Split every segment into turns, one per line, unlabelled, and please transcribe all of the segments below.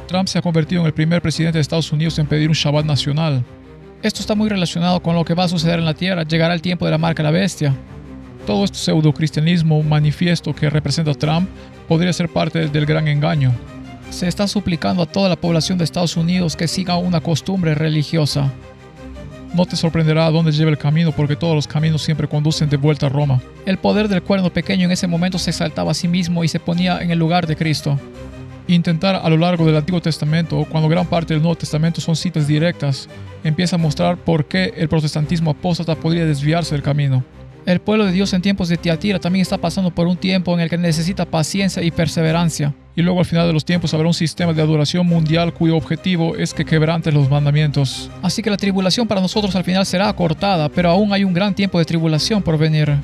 Trump se ha convertido en el primer presidente de Estados Unidos en pedir un Shabbat nacional. Esto está muy relacionado con lo que va a suceder en la tierra. Llegará el tiempo de la marca de la bestia. Todo este pseudo-cristianismo manifiesto que representa Trump podría ser parte del gran engaño. Se está suplicando a toda la población de Estados Unidos que siga una costumbre religiosa. No te sorprenderá a dónde lleva el camino, porque todos los caminos siempre conducen de vuelta a Roma. El poder del cuerno pequeño en ese momento se exaltaba a sí mismo y se ponía en el lugar de Cristo. Intentar a lo largo del Antiguo Testamento, cuando gran parte del Nuevo Testamento son citas directas, empieza a mostrar por qué el protestantismo apóstata podría desviarse del camino. El pueblo de Dios en tiempos de Tiatira también está pasando por un tiempo en el que necesita paciencia y perseverancia. Y luego al final de los tiempos habrá un sistema de adoración mundial cuyo objetivo es que quebrantes los mandamientos. Así que la tribulación para nosotros al final será acortada, pero aún hay un gran tiempo de tribulación por venir.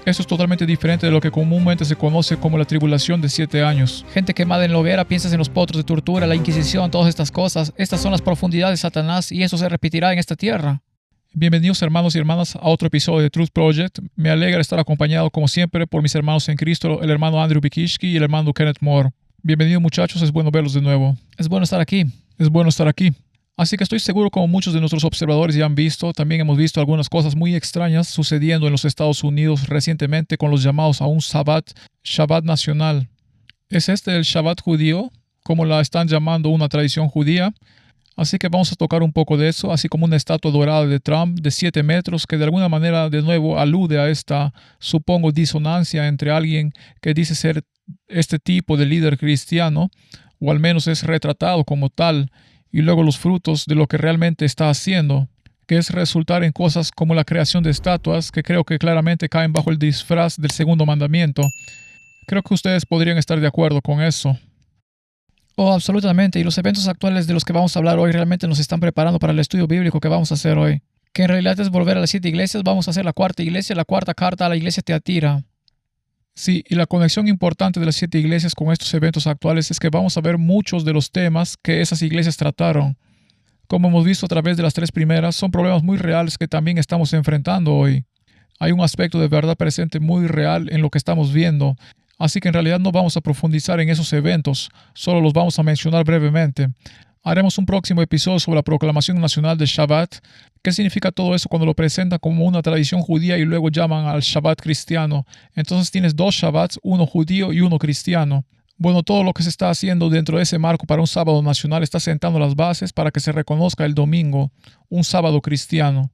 Esto es totalmente diferente de lo que comúnmente se conoce como la tribulación de 7 años. Gente quemada en la hoguera, piensas en los potros de tortura, la Inquisición, todas estas cosas. Estas son las profundidades de Satanás y eso se repetirá en esta tierra. Bienvenidos hermanos y hermanas a otro episodio de Truth Project. Me alegra estar acompañado como siempre por mis hermanos en Cristo, el hermano Andrew Bikishki y el hermano Kenneth Moore. Bienvenidos muchachos, es bueno verlos de nuevo. Es bueno estar aquí. Es bueno estar aquí. Así que estoy seguro, como muchos de nuestros observadores ya han visto, también hemos visto algunas cosas muy extrañas sucediendo en los Estados Unidos recientemente con los llamados a un Shabbat nacional. ¿Es este el Shabbat judío, como la están llamando una tradición judía? Así que vamos a tocar un poco de eso, así como una estatua dorada de Trump de 7 metros que de alguna manera de nuevo alude a esta, supongo, disonancia entre alguien que dice ser este tipo de líder cristiano, o al menos es retratado como tal, y luego los frutos de lo que realmente está haciendo, que es resultar en cosas como la creación de estatuas, que creo que claramente caen bajo el disfraz del segundo mandamiento. Creo que ustedes podrían estar de acuerdo con eso. Oh, absolutamente. Y los eventos actuales de los que vamos a hablar hoy realmente nos están preparando para el estudio bíblico que vamos a hacer hoy. Que en realidad es volver a las 7 iglesias. Vamos a hacer la cuarta iglesia, la cuarta carta a la iglesia Tiatira. Sí, y la conexión importante de las 7 iglesias con estos eventos actuales es que vamos a ver muchos de los temas que esas iglesias trataron. Como hemos visto a través de las 3 primeras, son problemas muy reales que también estamos enfrentando hoy. Hay un aspecto de verdad presente muy real en lo que estamos viendo. Así que en realidad no vamos a profundizar en esos eventos, solo los vamos a mencionar brevemente. Haremos un próximo episodio sobre la proclamación nacional del Shabbat. ¿Qué significa todo eso cuando lo presentan como una tradición judía y luego llaman al Shabbat cristiano? Entonces tienes 2 Shabbats, uno judío y uno cristiano. Bueno, todo lo que se está haciendo dentro de ese marco para un sábado nacional está sentando las bases para que se reconozca el domingo, un sábado cristiano.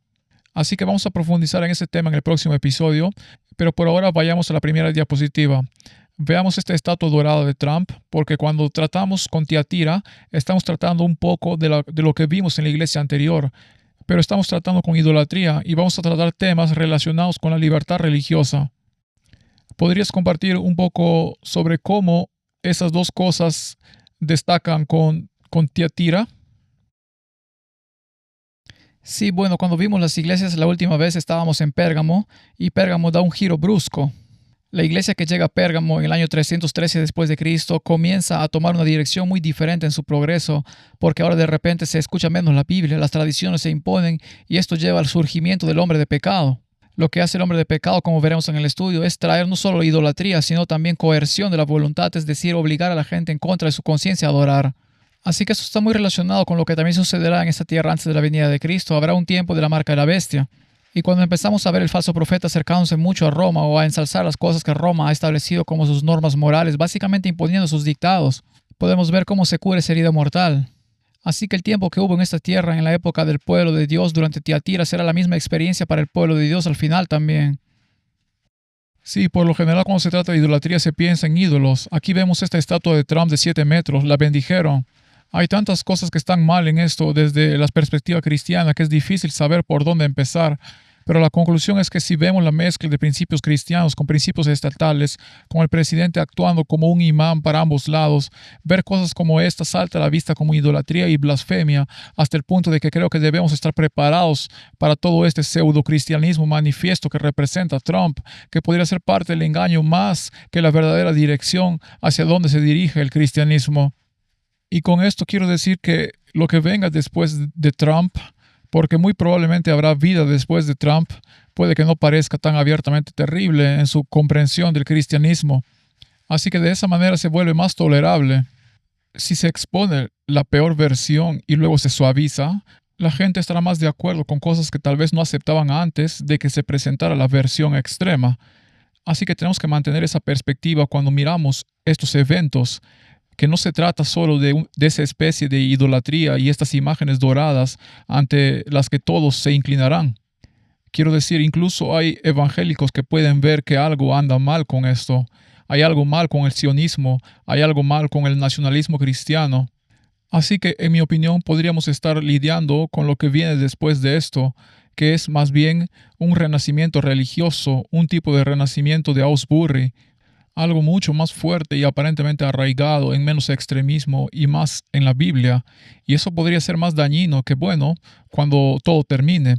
Así que vamos a profundizar en ese tema en el próximo episodio, pero por ahora vayamos a la primera diapositiva. Veamos esta estatua dorada de Trump, porque cuando tratamos con Tiatira, estamos tratando un poco de lo que vimos en la iglesia anterior, pero estamos tratando con idolatría y vamos a tratar temas relacionados con la libertad religiosa. ¿Podrías compartir un poco sobre cómo esas dos cosas destacan con Tiatira? Sí, bueno, cuando vimos las iglesias la última vez estábamos en Pérgamo y Pérgamo da un giro brusco. La iglesia que llega a Pérgamo en el año 313 después de Cristo comienza a tomar una dirección muy diferente en su progreso, porque ahora de repente se escucha menos la Biblia, las tradiciones se imponen y esto lleva al surgimiento del hombre de pecado. Lo que hace el hombre de pecado, como veremos en el estudio, es traer no solo idolatría, sino también coerción de la voluntad, es decir, obligar a la gente en contra de su conciencia a adorar. Así que eso está muy relacionado con lo que también sucederá en esta tierra antes de la venida de Cristo. Habrá un tiempo de la marca de la bestia. Y cuando empezamos a ver el falso profeta acercándose mucho a Roma o a ensalzar las cosas que Roma ha establecido como sus normas morales, básicamente imponiendo sus dictados, podemos ver cómo se cura esa herida mortal. Así que el tiempo que hubo en esta tierra en la época del pueblo de Dios durante Tiatira será la misma experiencia para el pueblo de Dios al final también. Sí, por lo general cuando se trata de idolatría se piensa en ídolos. Aquí vemos esta estatua de Trump de 7 metros, la bendijeron. Hay tantas cosas que están mal en esto desde la perspectiva cristiana que es difícil saber por dónde empezar. Pero la conclusión es que si vemos la mezcla de principios cristianos con principios estatales, con el presidente actuando como un imán para ambos lados, ver cosas como esta salta a la vista como idolatría y blasfemia, hasta el punto de que creo que debemos estar preparados para todo este pseudo-cristianismo manifiesto que representa Trump, que podría ser parte del engaño más que la verdadera dirección hacia donde se dirige el cristianismo. Y con esto quiero decir que lo que venga después de Trump, porque muy probablemente habrá vida después de Trump, puede que no parezca tan abiertamente terrible en su comprensión del cristianismo. Así que de esa manera se vuelve más tolerable. Si se expone la peor versión y luego se suaviza, la gente estará más de acuerdo con cosas que tal vez no aceptaban antes de que se presentara la versión extrema. Así que tenemos que mantener esa perspectiva cuando miramos estos eventos, que no se trata solo de esa especie de idolatría y estas imágenes doradas ante las que todos se inclinarán. Quiero decir, incluso hay evangélicos que pueden ver que algo anda mal con esto. Hay algo mal con el sionismo, hay algo mal con el nacionalismo cristiano. Así que, en mi opinión, podríamos estar lidiando con lo que viene después de esto, que es más bien un renacimiento religioso, un tipo de renacimiento de Augsburg, algo mucho más fuerte y aparentemente arraigado en menos extremismo y más en la Biblia. Y eso podría ser más dañino que bueno cuando todo termine.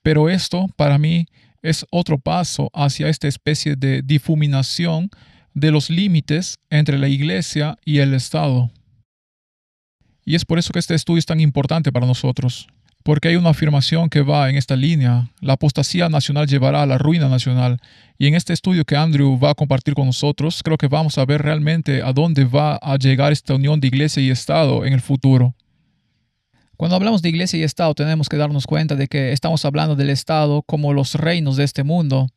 Pero esto, para mí, es otro paso hacia esta especie de difuminación de los límites entre la Iglesia y el Estado. Y es por eso que este estudio es tan importante para nosotros, porque hay una afirmación que va en esta línea: la apostasía nacional llevará a la ruina nacional. Y en este estudio que Andrew va a compartir con nosotros, creo que vamos a ver realmente a dónde va a llegar esta unión de Iglesia y Estado en el futuro. Cuando hablamos de Iglesia y Estado, tenemos que darnos cuenta de que estamos hablando del Estado como los reinos de este mundo.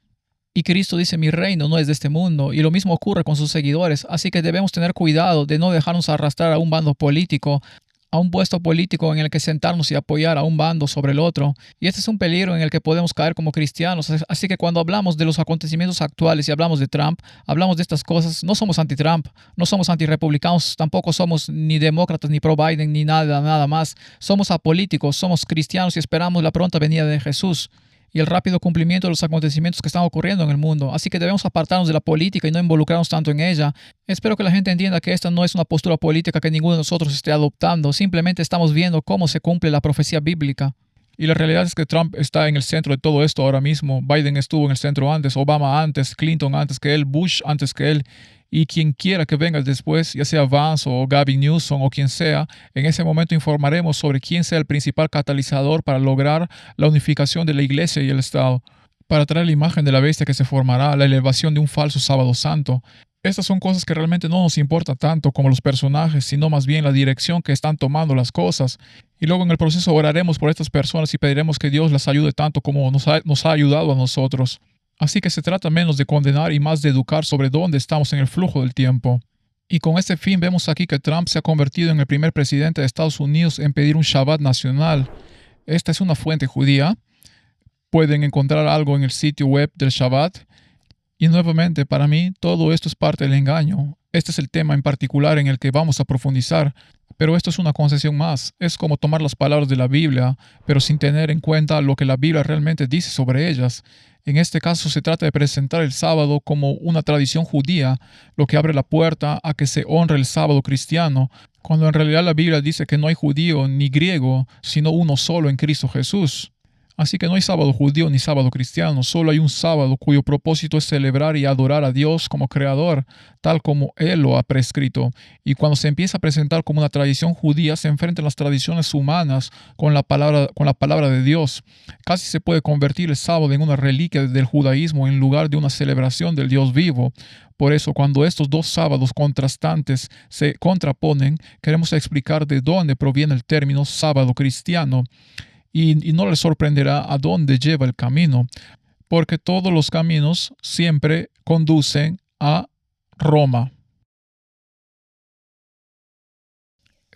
Y Cristo dice: mi reino no es de este mundo, y lo mismo ocurre con sus seguidores, así que debemos tener cuidado de no dejarnos arrastrar a un bando político, a un puesto político en el que sentarnos y apoyar a un bando sobre el otro. Y este es un peligro en el que podemos caer como cristianos. Así que cuando hablamos de los acontecimientos actuales y hablamos de Trump, hablamos de estas cosas, no somos anti-Trump, no somos anti-republicanos, tampoco somos ni demócratas, ni pro-Biden, ni nada más. Somos apolíticos, somos cristianos y esperamos la pronta venida de Jesús y el rápido cumplimiento de los acontecimientos que están ocurriendo en el mundo. Así que debemos apartarnos de la política y no involucrarnos tanto en ella. Espero que la gente entienda que esta no es una postura política que ninguno de nosotros esté adoptando. Simplemente estamos viendo cómo se cumple la profecía bíblica. Y la realidad es que Trump está en el centro de todo esto ahora mismo. Biden estuvo en el centro antes, Obama antes, Clinton antes que él, Bush antes que él. Y quien quiera que venga después, ya sea Vance o Gavin Newsom o quien sea, en ese momento informaremos sobre quién sea el principal catalizador para lograr la unificación de la Iglesia y el Estado, para traer la imagen de la bestia que se formará, la elevación de un falso sábado santo. Estas son cosas que realmente no nos importa tanto como los personajes, sino más bien la dirección que están tomando las cosas. Y luego en el proceso oraremos por estas personas y pediremos que Dios las ayude tanto como nos ha ayudado a nosotros. Así que se trata menos de condenar y más de educar sobre dónde estamos en el flujo del tiempo. Y con este fin vemos aquí que Trump se ha convertido en el primer presidente de Estados Unidos en pedir un Shabbat nacional. Esta es una fuente judía. Pueden encontrar algo en el sitio web del Shabbat. Y nuevamente, para mí, todo esto es parte del engaño. Este es el tema en particular en el que vamos a profundizar. Pero esto es una concesión más. Es como tomar las palabras de la Biblia, pero sin tener en cuenta lo que la Biblia realmente dice sobre ellas. En este caso se trata de presentar el sábado como una tradición judía, lo que abre la puerta a que se honre el sábado cristiano, cuando en realidad la Biblia dice que no hay judío ni griego, sino uno solo en Cristo Jesús. Así que no hay sábado judío ni sábado cristiano, solo hay un sábado cuyo propósito es celebrar y adorar a Dios como creador, tal como Él lo ha prescrito. Y cuando se empieza a presentar como una tradición judía, se enfrentan las tradiciones humanas con la palabra de Dios. Casi se puede convertir el sábado en una reliquia del judaísmo en lugar de una celebración del Dios vivo. Por eso, cuando estos dos sábados contrastantes se contraponen, queremos explicar de dónde proviene el término sábado cristiano. Y no les sorprenderá a dónde lleva el camino, porque todos los caminos siempre conducen a Roma.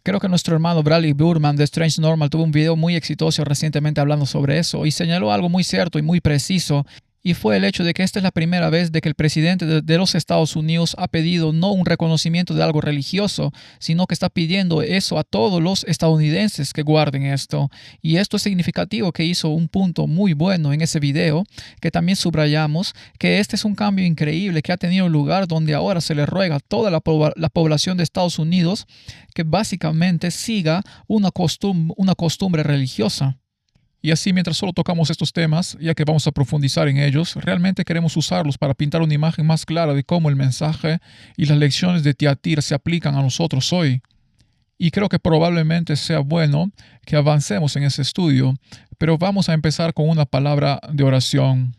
Creo que nuestro hermano Bradley Burman de Strange Normal tuvo un video muy exitoso recientemente hablando sobre eso y señaló algo muy cierto y muy preciso. Y fue el hecho de que esta es la primera vez de que el presidente de los Estados Unidos ha pedido no un reconocimiento de algo religioso, sino que está pidiendo eso a todos los estadounidenses que guarden esto. Y esto es significativo, que hizo un punto muy bueno en ese video, que también subrayamos, que este es un cambio increíble que ha tenido lugar donde ahora se le ruega a toda la población de Estados Unidos que básicamente siga una costumbre religiosa. Y así, mientras solo tocamos estos temas, ya que vamos a profundizar en ellos, realmente queremos usarlos para pintar una imagen más clara de cómo el mensaje y las lecciones de Tiatira se aplican a nosotros hoy. Y creo que probablemente sea bueno que avancemos en ese estudio, pero vamos a empezar con una palabra de oración.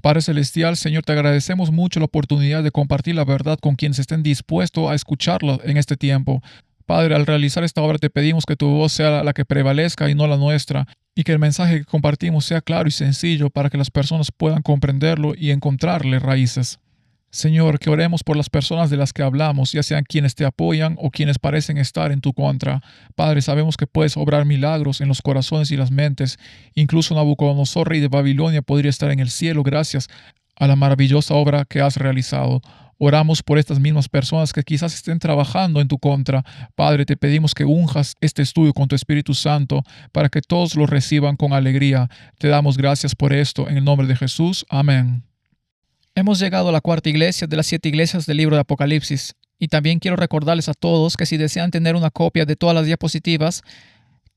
Padre Celestial, Señor, te agradecemos mucho la oportunidad de compartir la verdad con quienes estén dispuestos a escucharla en este tiempo. Padre, al realizar esta obra te pedimos que tu voz sea la que prevalezca y no la nuestra, y que el mensaje que compartimos sea claro y sencillo para que las personas puedan comprenderlo y encontrarle raíces. Señor, que oremos por las personas de las que hablamos, ya sean quienes te apoyan o quienes parecen estar en tu contra. Padre, sabemos que puedes obrar milagros en los corazones y las mentes. Incluso Nabucodonosor, rey de Babilonia, podría estar en el cielo gracias a la maravillosa obra que has realizado. Oramos por estas mismas personas que quizás estén trabajando en tu contra. Padre, te pedimos que unjas este estudio con tu Espíritu Santo para que todos lo reciban con alegría. Te damos gracias por esto en el nombre de Jesús. Amén. Hemos llegado a la cuarta iglesia de las 7 iglesias del libro de Apocalipsis. Y también quiero recordarles a todos que si desean tener una copia de todas las diapositivas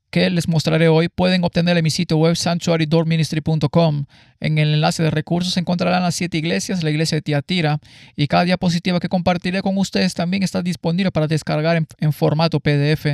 que les mostraré hoy, pueden obtenerla en mi sitio web sanctuarydoorministry.com. En el enlace de recursos encontrarán las 7 iglesias, la iglesia de Tiatira, y cada diapositiva que compartiré con ustedes también está disponible para descargar en formato PDF.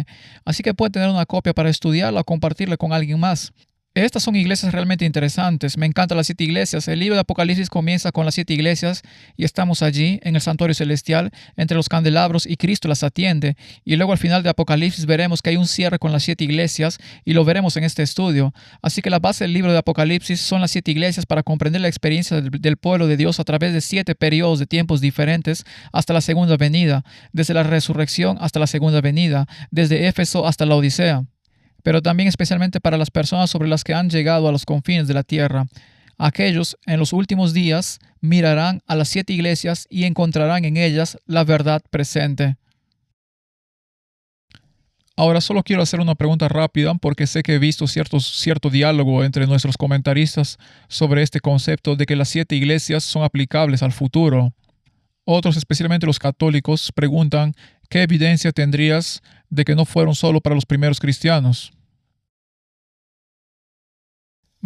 Así que pueden tener una copia para estudiarla o compartirla con alguien más. Estas son iglesias realmente interesantes. Me encantan las 7 iglesias. El libro de Apocalipsis comienza con las 7 iglesias y estamos allí en el santuario celestial entre los candelabros y Cristo las atiende. Y luego al final de Apocalipsis veremos que hay un cierre con las 7 iglesias y lo veremos en este estudio. Así que la base del libro de Apocalipsis son las 7 iglesias para comprender la experiencia del pueblo de Dios a través de 7 periodos de tiempos diferentes hasta la segunda venida, desde la resurrección hasta la segunda venida, desde Éfeso hasta la Odisea, pero también especialmente para las personas sobre las que han llegado a los confines de la tierra. Aquellos en los últimos días mirarán a las 7 iglesias y encontrarán en ellas la verdad presente. Ahora solo quiero hacer una pregunta rápida porque sé que he visto cierto diálogo entre nuestros comentaristas sobre este concepto de que las 7 iglesias son aplicables al futuro. Otros, especialmente los católicos, preguntan ¿qué evidencia tendrías de que no fueron solo para los primeros cristianos?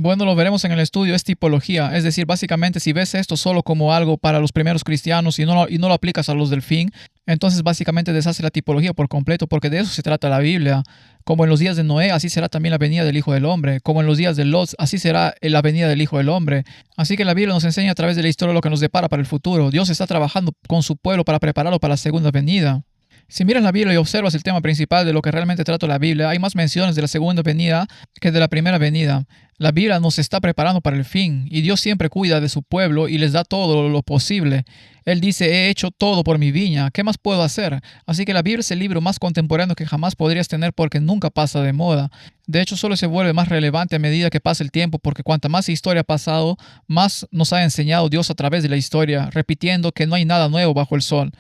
Bueno, lo veremos en el estudio, es tipología, es decir, básicamente si ves esto solo como algo para los primeros cristianos y no lo aplicas a los del fin, entonces básicamente deshace la tipología por completo, porque de eso se trata la Biblia. Como en los días de Noé, así será también la venida del Hijo del Hombre. Como en los días de Lot, así será la venida del Hijo del Hombre. Así que la Biblia nos enseña a través de la historia lo que nos depara para el futuro. Dios está trabajando con su pueblo para prepararlo para la segunda venida. Si miras la Biblia y observas el tema principal de lo que realmente trata la Biblia, hay más menciones de la segunda venida que de la primera venida. La Biblia nos está preparando para el fin, y Dios siempre cuida de su pueblo y les da todo lo posible. Él dice, he hecho todo por mi viña, ¿qué más puedo hacer? Así que la Biblia es el libro más contemporáneo que jamás podrías tener porque nunca pasa de moda. De hecho, solo se vuelve más relevante a medida que pasa el tiempo, porque cuanta más historia ha pasado, más nos ha enseñado Dios a través de la historia, repitiendo que no hay nada nuevo bajo el sol.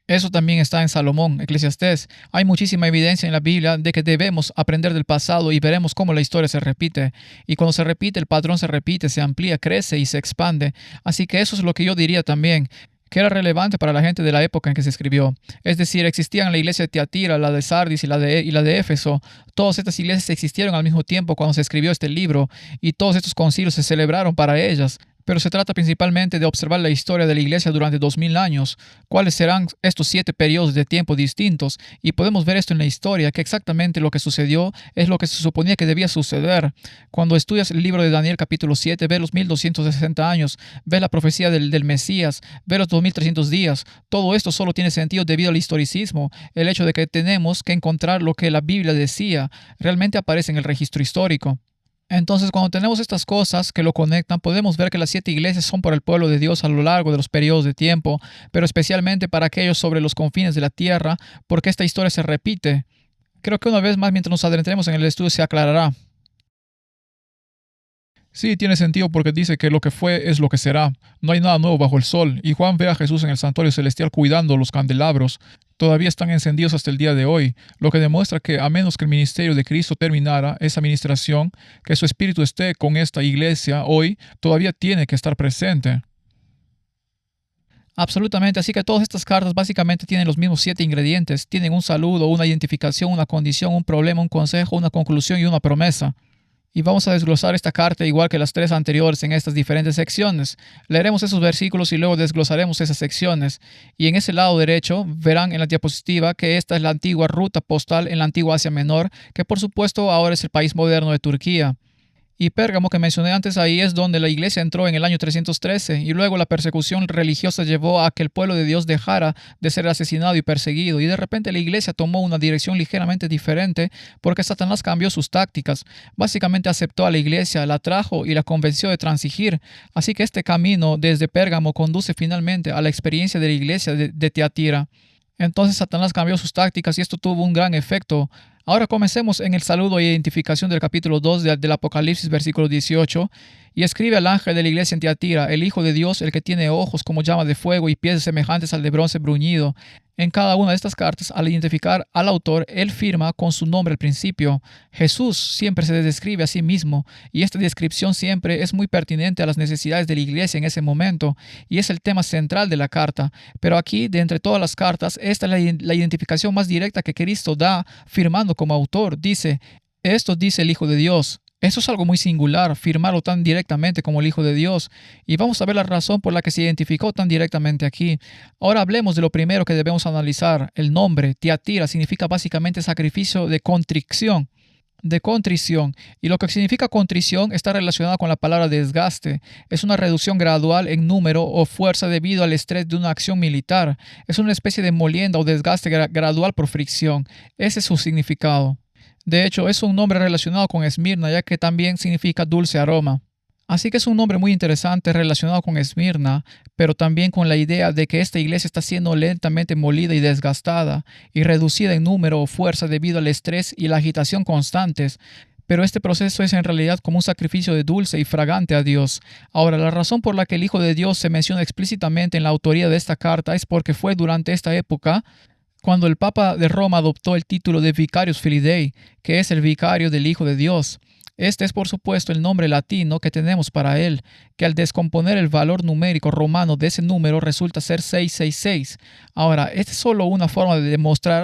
Eso también está en Salomón, Eclesiastés. Hay muchísima evidencia en la Biblia de que debemos aprender del pasado y veremos cómo la historia se repite. Y cuando se repite, el patrón se repite, se amplía, crece y se expande. Así que eso es lo que yo diría también, que era relevante para la gente de la época en que se escribió. Es decir, existían la iglesia de Tiatira, la de Sardis y la de Éfeso. Todas estas iglesias existieron al mismo tiempo cuando se escribió este libro y todos estos concilios se celebraron para ellas. Pero se trata principalmente de observar la historia de la iglesia durante 2000 años, cuáles serán estos 7 periodos de tiempo distintos, y podemos ver esto en la historia, que exactamente lo que sucedió es lo que se suponía que debía suceder. Cuando estudias el libro de Daniel capítulo 7, ves los 1260 años, ves la profecía del Mesías, ves los 2300 días. Todo esto solo tiene sentido debido al historicismo, el hecho de que tenemos que encontrar lo que la Biblia decía, realmente aparece en el registro histórico. Entonces, cuando tenemos estas cosas que lo conectan, podemos ver que las 7 iglesias son por el pueblo de Dios a lo largo de los periodos de tiempo, pero especialmente para aquellos sobre los confines de la tierra, porque esta historia se repite. Creo que una vez más, mientras nos adentremos en el estudio, se aclarará. Sí, tiene sentido porque dice que lo que fue es lo que será. No hay nada nuevo bajo el sol. Y Juan ve a Jesús en el santuario celestial cuidando los candelabros. Todavía están encendidos hasta el día de hoy, lo que demuestra que a menos que el ministerio de Cristo terminara esa administración, que su espíritu esté con esta iglesia hoy, todavía tiene que estar presente. Absolutamente, así que todas estas cartas básicamente tienen los mismos 7 ingredientes. Tienen un saludo, una identificación, una condición, un problema, un consejo, una conclusión y una promesa. Y vamos a desglosar esta carta igual que las 3 anteriores en estas diferentes secciones. Leeremos esos versículos y luego desglosaremos esas secciones. Y en ese lado derecho verán en la diapositiva que esta es la antigua ruta postal en la antigua Asia Menor, que por supuesto ahora es el país moderno de Turquía. Y Pérgamo, que mencioné antes, ahí es donde la iglesia entró en el año 313 y luego la persecución religiosa llevó a que el pueblo de Dios dejara de ser asesinado y perseguido, y de repente la iglesia tomó una dirección ligeramente diferente porque Satanás cambió sus tácticas. Básicamente aceptó a la iglesia, la trajo y la convenció de transigir. Así que este camino desde Pérgamo conduce finalmente a la experiencia de la iglesia de Tiatira. Entonces Satanás cambió sus tácticas y esto tuvo un gran efecto. Ahora comencemos en el saludo e identificación del capítulo 2 del Apocalipsis, versículo 18. Y escribe al ángel de la iglesia en Tiatira, el Hijo de Dios, el que tiene ojos como llama de fuego y pies semejantes al de bronce bruñido. En cada una de estas cartas, al identificar al autor, él firma con su nombre al principio. Jesús siempre se describe a sí mismo, y esta descripción siempre es muy pertinente a las necesidades de la iglesia en ese momento, y es el tema central de la carta. Pero aquí, de entre todas las cartas, esta es la identificación más directa que Cristo da, firmando como autor. Dice, esto dice el Hijo de Dios. Eso es algo muy singular, firmarlo tan directamente como el Hijo de Dios. Y vamos a ver la razón por la que se identificó tan directamente aquí. Ahora hablemos de lo primero que debemos analizar. El nombre, Tiatira, significa básicamente sacrificio de contrición. Y lo que significa contrición está relacionado con la palabra desgaste. Es una reducción gradual en número o fuerza debido al estrés de una acción militar. Es una especie de molienda o desgaste gradual por fricción. Ese es su significado. De hecho, es un nombre relacionado con Esmirna, ya que también significa dulce aroma. Así que es un nombre muy interesante relacionado con Esmirna, pero también con la idea de que esta iglesia está siendo lentamente molida y desgastada y reducida en número o fuerza debido al estrés y la agitación constantes. Pero este proceso es en realidad como un sacrificio de dulce y fragante a Dios. Ahora, la razón por la que el Hijo de Dios se menciona explícitamente en la autoría de esta carta es porque fue durante esta época cuando el Papa de Roma adoptó el título de Vicarius Filii, que es el vicario del Hijo de Dios. Este es, por supuesto, el nombre latino que tenemos para él, que al descomponer el valor numérico romano de ese número resulta ser 666. Ahora, esta es solo una forma de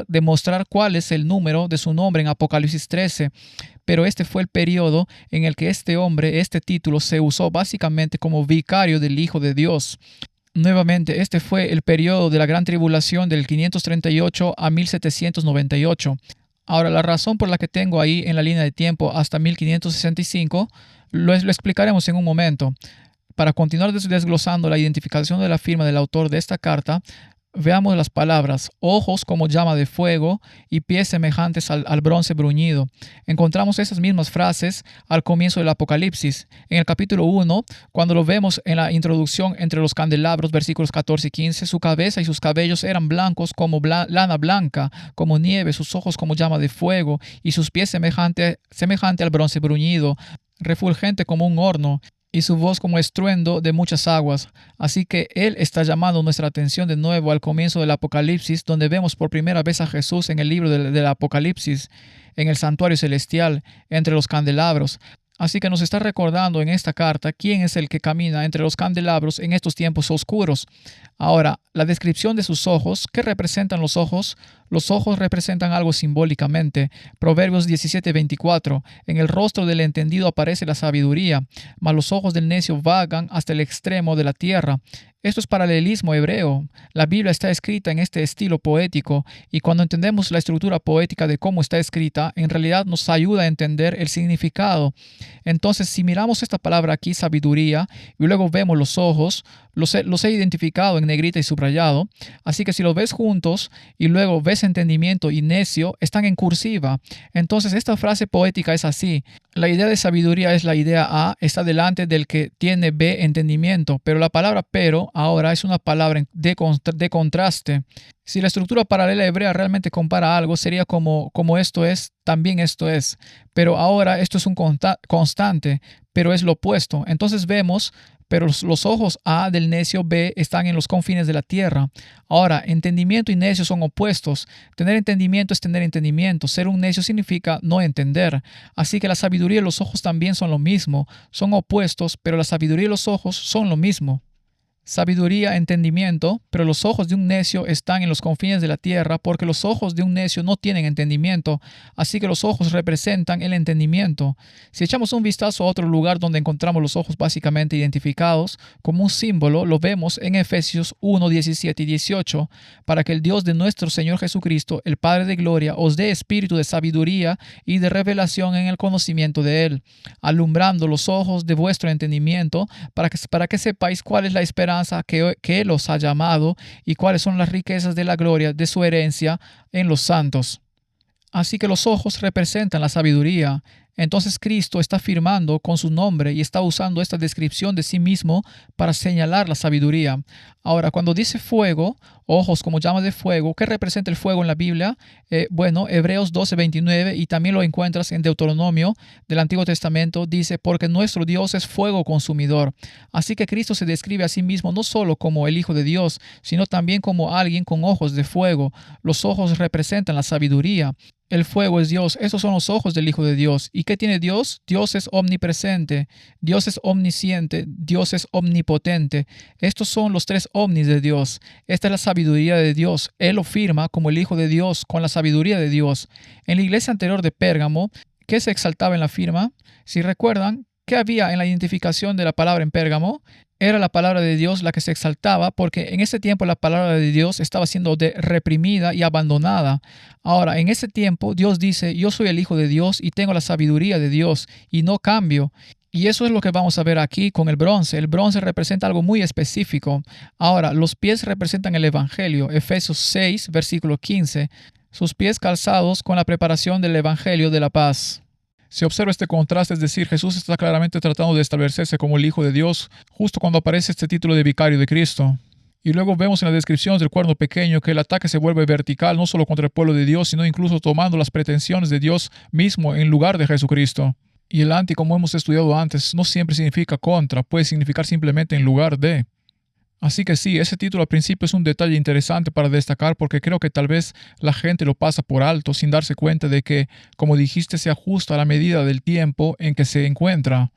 demostrar cuál es el número de su nombre en Apocalipsis 13, pero este fue el periodo en el que este título se usó básicamente como vicario del Hijo de Dios. Nuevamente, este fue el periodo de la Gran Tribulación del 538 a 1798. Ahora, la razón por la que tengo ahí en la línea de tiempo hasta 1565 lo explicaremos en un momento. Para continuar desglosando la identificación de la firma del autor de esta carta, veamos las palabras ojos como llama de fuego y pies semejantes al bronce bruñido. Encontramos esas mismas frases al comienzo del Apocalipsis. En el capítulo 1, cuando lo vemos en la introducción entre los candelabros, versículos 14 y 15, su cabeza y sus cabellos eran blancos como lana blanca, como nieve, sus ojos como llama de fuego y sus pies semejante al bronce bruñido, refulgente como un horno, y su voz como estruendo de muchas aguas. Así que Él está llamando nuestra atención de nuevo al comienzo del Apocalipsis, donde vemos por primera vez a Jesús en el libro del Apocalipsis, en el santuario celestial, entre los candelabros. Así que nos está recordando en esta carta quién es el que camina entre los candelabros en estos tiempos oscuros. Ahora, la descripción de sus ojos. ¿Qué representan los ojos? Los ojos representan algo simbólicamente. Proverbios 17:24. En el rostro del entendido aparece la sabiduría, mas los ojos del necio vagan hasta el extremo de la tierra. Esto es paralelismo hebreo. La Biblia está escrita en este estilo poético y cuando entendemos la estructura poética de cómo está escrita, en realidad nos ayuda a entender el significado. Entonces, si miramos esta palabra aquí, sabiduría, y luego vemos los ojos, los he identificado en negrita y subrayado. Así que si los ves juntos y luego ves entendimiento y necio, están en cursiva. Entonces, esta frase poética es así. La idea de sabiduría es la idea A, está delante del que tiene B, entendimiento, pero la palabra pero ahora es una palabra de contraste. Si la estructura paralela hebrea realmente compara algo, sería como esto es, también esto es. Pero ahora esto es un constante, pero es lo opuesto. Entonces vemos, pero los ojos A del necio B están en los confines de la tierra. Ahora, entendimiento y necio son opuestos. Tener entendimiento es tener entendimiento. Ser un necio significa no entender. Así que la sabiduría y los ojos también son lo mismo. Son opuestos, pero la sabiduría y los ojos son lo mismo. sabiduría, entendimiento, pero los ojos de un necio están en los confines de la tierra, porque los ojos de un necio no tienen entendimiento, así que los ojos representan el entendimiento. Si echamos un vistazo a otro lugar donde encontramos los ojos básicamente identificados como un símbolo, lo vemos en Efesios 1, 17 y 18, para que el Dios de nuestro Señor Jesucristo, el Padre de gloria, os dé espíritu de sabiduría y de revelación en el conocimiento de Él, alumbrando los ojos de vuestro entendimiento, para que sepáis cuál es la esperanza que Él os ha llamado y cuáles son las riquezas de la gloria de su herencia en los santos. Así que los ojos representan la sabiduría. Entonces Cristo está afirmando con su nombre y está usando esta descripción de sí mismo para señalar la sabiduría. Ahora, cuando dice fuego, ojos como llamas de fuego, ¿qué representa el fuego en la Biblia? Hebreos 12:29, y también lo encuentras en Deuteronomio del Antiguo Testamento, dice, porque nuestro Dios es fuego consumidor. Así que Cristo se describe a sí mismo no solo como el Hijo de Dios, sino también como alguien con ojos de fuego. Los ojos representan la sabiduría. El fuego es Dios. Esos son los ojos del Hijo de Dios. ¿Y qué tiene Dios? Dios es omnipresente, Dios es omnisciente, Dios es omnipotente. Estos son los tres omnis de Dios. Esta es la sabiduría de Dios. Él lo firma como el Hijo de Dios con la sabiduría de Dios. En la iglesia anterior de Pérgamo, ¿qué se exaltaba en la firma? Si recuerdan, ¿qué había en la identificación de la palabra en Pérgamo? Era la palabra de Dios la que se exaltaba, porque en ese tiempo la palabra de Dios estaba siendo reprimida y abandonada. Ahora, en ese tiempo Dios dice, yo soy el Hijo de Dios y tengo la sabiduría de Dios y no cambio. Y eso es lo que vamos a ver aquí con el bronce. El bronce representa algo muy específico. Ahora, los pies representan el Evangelio. Efesios 6, versículo 15. Sus pies calzados con la preparación del Evangelio de la paz. Se observa este contraste, es decir, Jesús está claramente tratando de establecerse como el Hijo de Dios justo cuando aparece este título de vicario de Cristo. Y luego vemos en la descripción del cuerno pequeño que el ataque se vuelve vertical no solo contra el pueblo de Dios, sino incluso tomando las pretensiones de Dios mismo en lugar de Jesucristo. Y el anti, como hemos estudiado antes, no siempre significa contra, puede significar simplemente en lugar de. Así que sí, ese título al principio es un detalle interesante para destacar porque creo que tal vez la gente lo pasa por alto sin darse cuenta de que, como dijiste, se ajusta a la medida del tiempo en que se encuentra.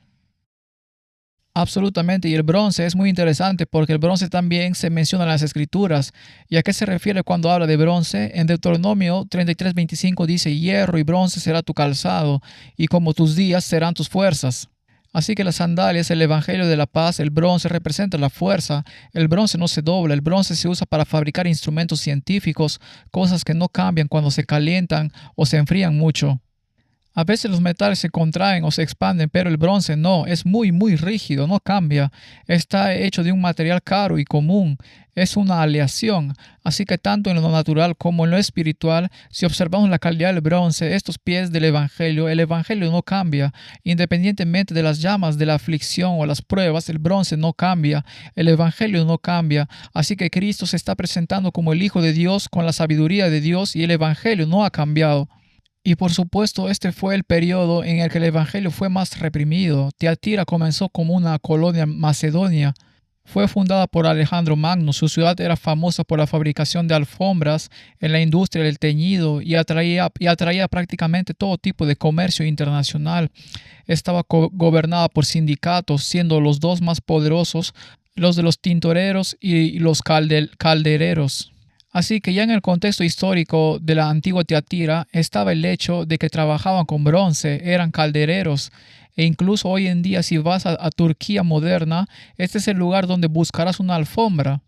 Absolutamente, y el bronce es muy interesante porque el bronce también se menciona en las Escrituras. ¿Y a qué se refiere cuando habla de bronce? En Deuteronomio 33:25 dice, hierro y bronce será tu calzado, y como tus días serán tus fuerzas. Así que las sandalias, el Evangelio de la paz, el bronce representa la fuerza. El bronce no se dobla, el bronce se usa para fabricar instrumentos científicos, cosas que no cambian cuando se calientan o se enfrían mucho. A veces los metales se contraen o se expanden, pero el bronce no, es muy rígido, no cambia. Está hecho de un material caro y común, es una aleación. Así que tanto en lo natural como en lo espiritual, si observamos la calidad del bronce, estos pies del Evangelio, el Evangelio no cambia. Independientemente de las llamas de la aflicción o las pruebas, el bronce no cambia, el Evangelio no cambia. Así que Cristo se está presentando como el Hijo de Dios con la sabiduría de Dios y el Evangelio no ha cambiado. Y por supuesto, este fue el periodo en el que el Evangelio fue más reprimido. Tiatira comenzó como una colonia macedonia. Fue fundada por Alejandro Magno. Su ciudad era famosa por la fabricación de alfombras en la industria del teñido y atraía prácticamente todo tipo de comercio internacional. Estaba gobernada por sindicatos, siendo los dos más poderosos los de los tintoreros y los caldereros. Así que ya en el contexto histórico de la antigua Tiatira estaba el hecho de que trabajaban con bronce, eran caldereros, e incluso hoy en día si vas a Turquía moderna, este es el lugar donde buscarás una alfombra.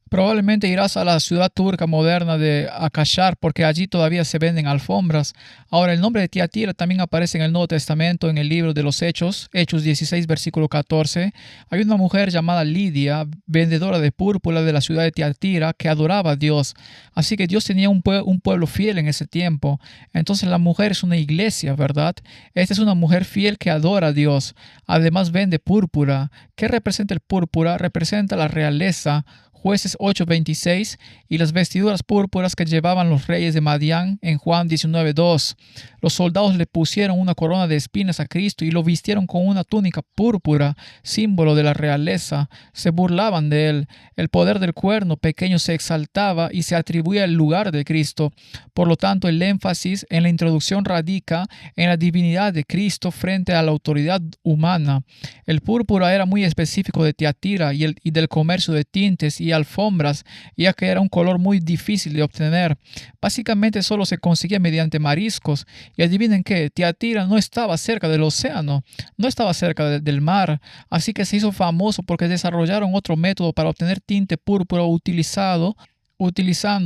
Probablemente irás a la ciudad turca moderna de Akashar porque allí todavía se venden alfombras. Ahora, el nombre de Tiatira también aparece en el Nuevo Testamento en el libro de los Hechos, Hechos 16, versículo 14. Hay una mujer llamada Lidia, vendedora de púrpura de la ciudad de Tiatira, que adoraba a Dios. Así que Dios tenía un pueblo fiel en ese tiempo. Entonces la mujer es una iglesia, ¿verdad? Esta es una mujer fiel que adora a Dios. Además vende púrpura. ¿Qué representa el púrpura? Representa la realeza. Jueces 8:26, y las vestiduras púrpuras que llevaban los reyes de Madián en Juan 19:2. Los soldados le pusieron una corona de espinas a Cristo y lo vistieron con una túnica púrpura, símbolo de la realeza. Se burlaban de él. El poder del cuerno pequeño se exaltaba y se atribuía el lugar de Cristo. Por lo tanto, el énfasis en la introducción radica en la divinidad de Cristo frente a la autoridad humana. El púrpura era muy específico de Tiatira y del comercio de tintes y alfombras, ya que era un color muy difícil de obtener. Básicamente solo se conseguía mediante mariscos. Y adivinen qué, Tiatira no estaba cerca del océano, no estaba cerca del mar, así que se hizo famoso porque desarrollaron otro método para obtener tinte púrpura utilizando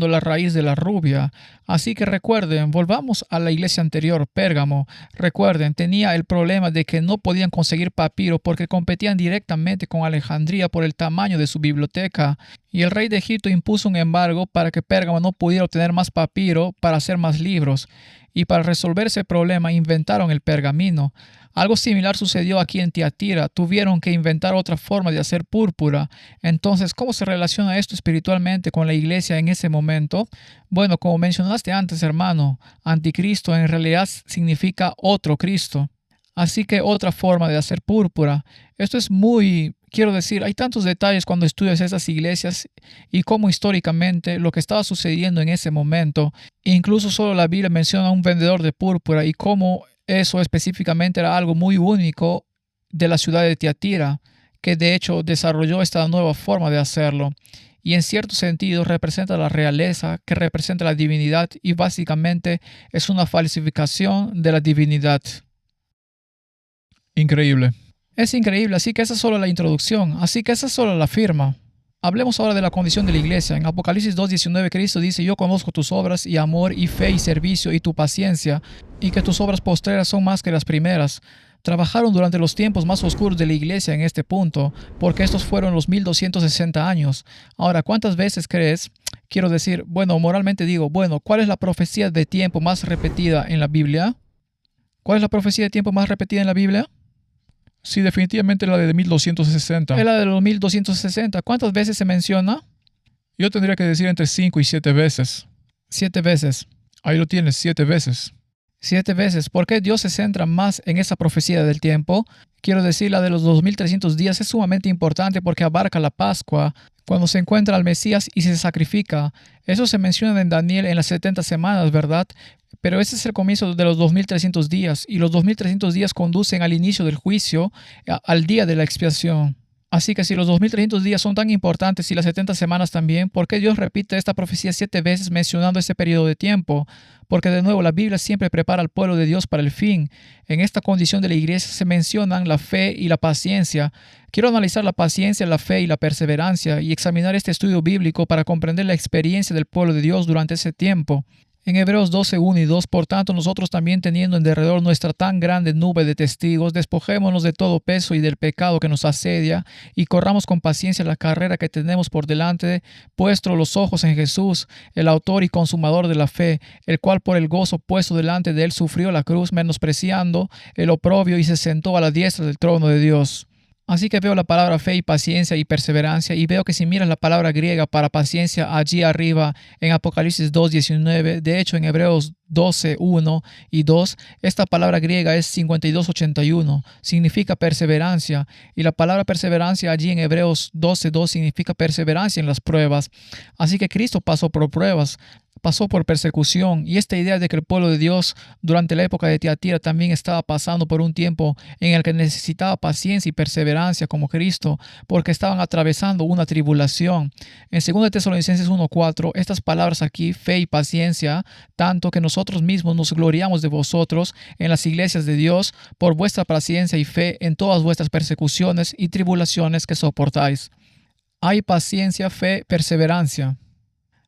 la raíz de la rubia. Así que recuerden, volvamos a la iglesia anterior, Pérgamo. Recuerden, tenía el problema de que no podían conseguir papiro porque competían directamente con Alejandría por el tamaño de su biblioteca. Y el rey de Egipto impuso un embargo para que Pérgamo no pudiera obtener más papiro para hacer más libros. Y para resolver ese problema inventaron el pergamino. Algo similar sucedió aquí en Tiatira. Tuvieron que inventar otra forma de hacer púrpura. Entonces, ¿cómo se relaciona esto espiritualmente con la iglesia en ese momento? Bueno, como mencionaste antes, hermano, anticristo en realidad significa otro Cristo. Así que otra forma de hacer púrpura. Esto es quiero decir, hay tantos detalles cuando estudias esas iglesias y cómo históricamente lo que estaba sucediendo en ese momento. Incluso solo la Biblia menciona a un vendedor de púrpura y cómo eso específicamente era algo muy único de la ciudad de Tiatira, que de hecho desarrolló esta nueva forma de hacerlo. Y en cierto sentido representa la realeza, que representa la divinidad, y básicamente es una falsificación de la divinidad. Increíble. Es increíble, así que esa es solo la introducción, así que esa es solo la firma. Hablemos ahora de la condición de la iglesia. En Apocalipsis 2:19 Cristo dice: yo conozco tus obras y amor y fe y servicio y tu paciencia, y que tus obras postreras son más que las primeras. Trabajaron durante los tiempos más oscuros de la iglesia en este punto, porque estos fueron los 1260 años. Ahora, ¿cuántas veces crees? Quiero decir, moralmente digo, ¿cuál es la profecía de tiempo más repetida en la Biblia? ¿Cuál es la profecía de tiempo más repetida en la Biblia? Sí, definitivamente la de 1260. Es la de los 1260. ¿Cuántas veces se menciona? Yo tendría que decir entre 5 y 7 veces. 7 veces. Ahí lo tienes, 7 veces. 7 veces. ¿Por qué Dios se centra más en esa profecía del tiempo? Quiero decir, la de los 2300 días es sumamente importante porque abarca la Pascua, cuando se encuentra al Mesías y se sacrifica. Eso se menciona en Daniel en las 70 semanas, ¿verdad? Pero ese es el comienzo de los 2300 días, y los 2300 días conducen al inicio del juicio, al día de la expiación. Así que si los 2300 días son tan importantes y las 70 semanas también, ¿por qué Dios repite esta profecía 7 veces mencionando ese periodo de tiempo? Porque de nuevo la Biblia siempre prepara al pueblo de Dios para el fin. En esta condición de la iglesia se mencionan la fe y la paciencia. Quiero analizar la paciencia, la fe y la perseverancia y examinar este estudio bíblico para comprender la experiencia del pueblo de Dios durante ese tiempo. En Hebreos 12:1 y 2, por tanto, nosotros también teniendo en derredor nuestra tan grande nube de testigos, despojémonos de todo peso y del pecado que nos asedia, y corramos con paciencia la carrera que tenemos por delante, puestos los ojos en Jesús, el autor y consumador de la fe, el cual por el gozo puesto delante de él sufrió la cruz, menospreciando el oprobio, y se sentó a la diestra del trono de Dios. Así que veo la palabra fe y paciencia y perseverancia, y veo que si miras la palabra griega para paciencia allí arriba en Apocalipsis 2:19, de hecho en Hebreos 12:1 y 2, esta palabra griega es 5281, significa perseverancia, y la palabra perseverancia allí en Hebreos 12:2 significa perseverancia en las pruebas. Así que Cristo pasó por pruebas, pasó por persecución, y esta idea de que el pueblo de Dios durante la época de Tiatira también estaba pasando por un tiempo en el que necesitaba paciencia y perseverancia como Cristo, porque estaban atravesando una tribulación. En 2 Tesalonicenses 1:4, estas palabras aquí, fe y paciencia, tanto que nosotros mismos nos gloriamos de vosotros en las iglesias de Dios por vuestra paciencia y fe en todas vuestras persecuciones y tribulaciones que soportáis. Hay paciencia, fe, perseverancia.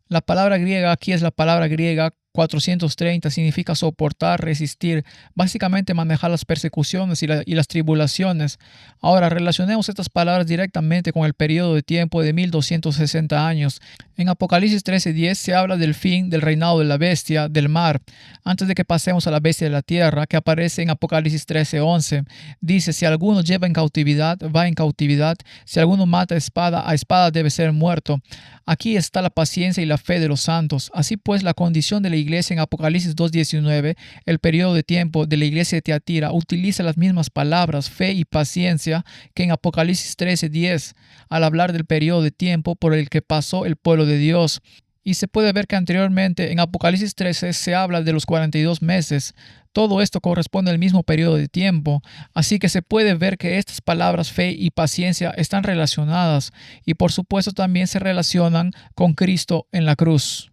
La palabra griega aquí es la palabra griega 430 significa soportar, resistir, básicamente manejar las persecuciones y las tribulaciones. Ahora, relacionemos estas palabras directamente con el periodo de tiempo de 1260 años. En Apocalipsis 13:10 se habla del fin del reinado de la bestia del mar. Antes de que pasemos a la bestia de la tierra, que aparece en Apocalipsis 13:11, dice: si alguno lleva en cautividad, va en cautividad; si alguno mata a espada debe ser muerto. Aquí está la paciencia y la fe de los santos. Así pues, la condición de la iglesia en Apocalipsis 2:19, el periodo de tiempo de la iglesia de Tiatira, utiliza las mismas palabras, fe y paciencia, que en Apocalipsis 13:10, al hablar del periodo de tiempo por el que pasó el pueblo de Dios. Y se puede ver que anteriormente en Apocalipsis 13 se habla de los 42 meses. Todo esto corresponde al mismo periodo de tiempo. Así que se puede ver que estas palabras fe y paciencia están relacionadas y por supuesto también se relacionan con Cristo en la cruz.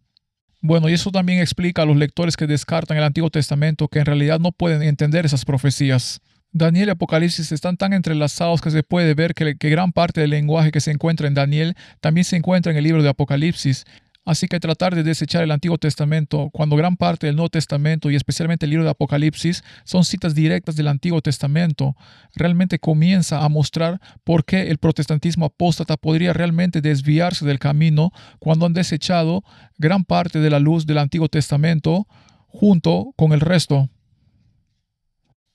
Bueno, y eso también explica a los lectores que descartan el Antiguo Testamento que en realidad no pueden entender esas profecías. Daniel y Apocalipsis están tan entrelazados que se puede ver que gran parte del lenguaje que se encuentra en Daniel también se encuentra en el libro de Apocalipsis. Así que tratar de desechar el Antiguo Testamento cuando gran parte del Nuevo Testamento y especialmente el libro de Apocalipsis son citas directas del Antiguo Testamento, realmente comienza a mostrar por qué el protestantismo apóstata podría realmente desviarse del camino cuando han desechado gran parte de la luz del Antiguo Testamento junto con el resto.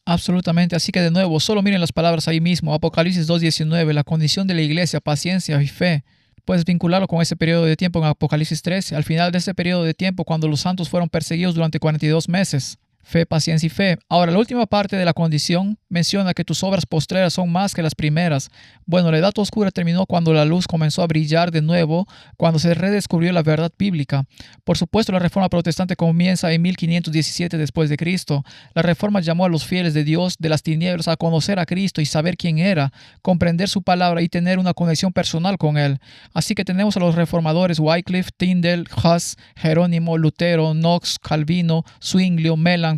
Absolutamente, así que de nuevo, solo miren las palabras ahí mismo, Apocalipsis 2:19, la condición de la iglesia, paciencia y fe. Puedes vincularlo con ese periodo de tiempo en Apocalipsis 13, al final de ese periodo de tiempo cuando los santos fueron perseguidos durante 42 meses. Fe, paciencia y fe. Ahora, la última parte de la condición menciona que tus obras postreras son más que las primeras. Bueno, la edad oscura terminó cuando la luz comenzó a brillar de nuevo, cuando se redescubrió la verdad bíblica. Por supuesto, la Reforma Protestante comienza en 1517 después de Cristo. La Reforma llamó a los fieles de Dios de las tinieblas a conocer a Cristo y saber quién era, comprender su palabra y tener una conexión personal con Él. Así que tenemos a los reformadores Wycliffe, Tyndale, Huss, Jerónimo, Lutero, Knox, Calvino, Zwinglio, Melanchthon.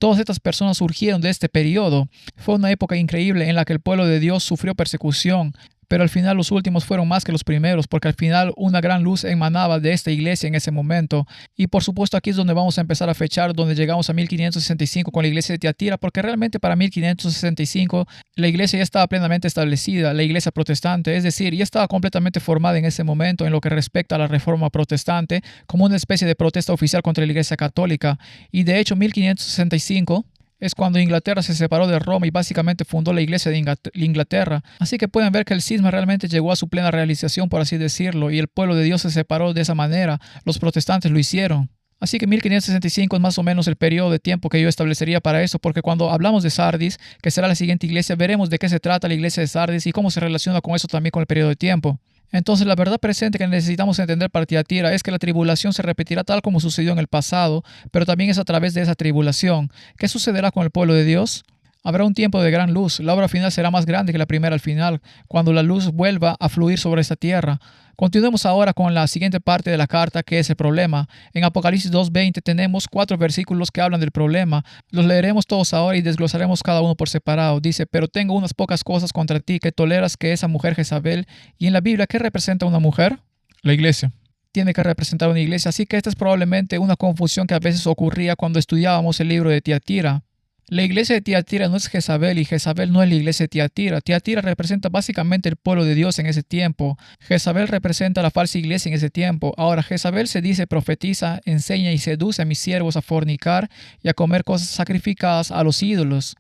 Todas estas personas surgieron de este periodo. Fue una época increíble en la que el pueblo de Dios sufrió persecución, pero al final los últimos fueron más que los primeros, porque al final una gran luz emanaba de esta iglesia en ese momento. Y por supuesto aquí es donde vamos a empezar a fechar, donde llegamos a 1565 con la iglesia de Tiatira, porque realmente para 1565 la iglesia ya estaba plenamente establecida, la iglesia protestante, es decir, ya estaba completamente formada en ese momento en lo que respecta a la Reforma Protestante, como una especie de protesta oficial contra la iglesia católica. Y de hecho 1565 es cuando Inglaterra se separó de Roma y básicamente fundó la iglesia de Inglaterra. Así que pueden ver que el cisma realmente llegó a su plena realización, por así decirlo, y el pueblo de Dios se separó de esa manera. Los protestantes lo hicieron. Así que 1565 es más o menos el periodo de tiempo que yo establecería para eso, porque cuando hablamos de Sardis, que será la siguiente iglesia, veremos de qué se trata la iglesia de Sardis y cómo se relaciona con eso también con el periodo de tiempo. Entonces la verdad presente que necesitamos entender para Tiatira es que la tribulación se repetirá tal como sucedió en el pasado, pero también es a través de esa tribulación. ¿Qué sucederá con el pueblo de Dios? Habrá un tiempo de gran luz. La obra final será más grande que la primera al final, cuando la luz vuelva a fluir sobre esta tierra. Continuemos ahora con la siguiente parte de la carta, que es el problema. En Apocalipsis 2:20 tenemos 4 versículos que hablan del problema. Los leeremos todos ahora y desglosaremos cada uno por separado. Dice: pero tengo unas pocas cosas contra ti, que toleras que esa mujer Jezabel. Y en la Biblia, ¿qué representa una mujer? La iglesia. Tiene que representar una iglesia. Así que esta es probablemente una confusión que a veces ocurría cuando estudiábamos el libro de Tiatira. La iglesia de Tiatira no es Jezabel y Jezabel no es la iglesia de Tiatira. Tiatira representa básicamente el pueblo de Dios en ese tiempo. Jezabel representa la falsa iglesia en ese tiempo. Ahora, Jezabel se dice, profetiza, enseña y seduce a mis siervos a fornicar y a comer cosas sacrificadas a los ídolos.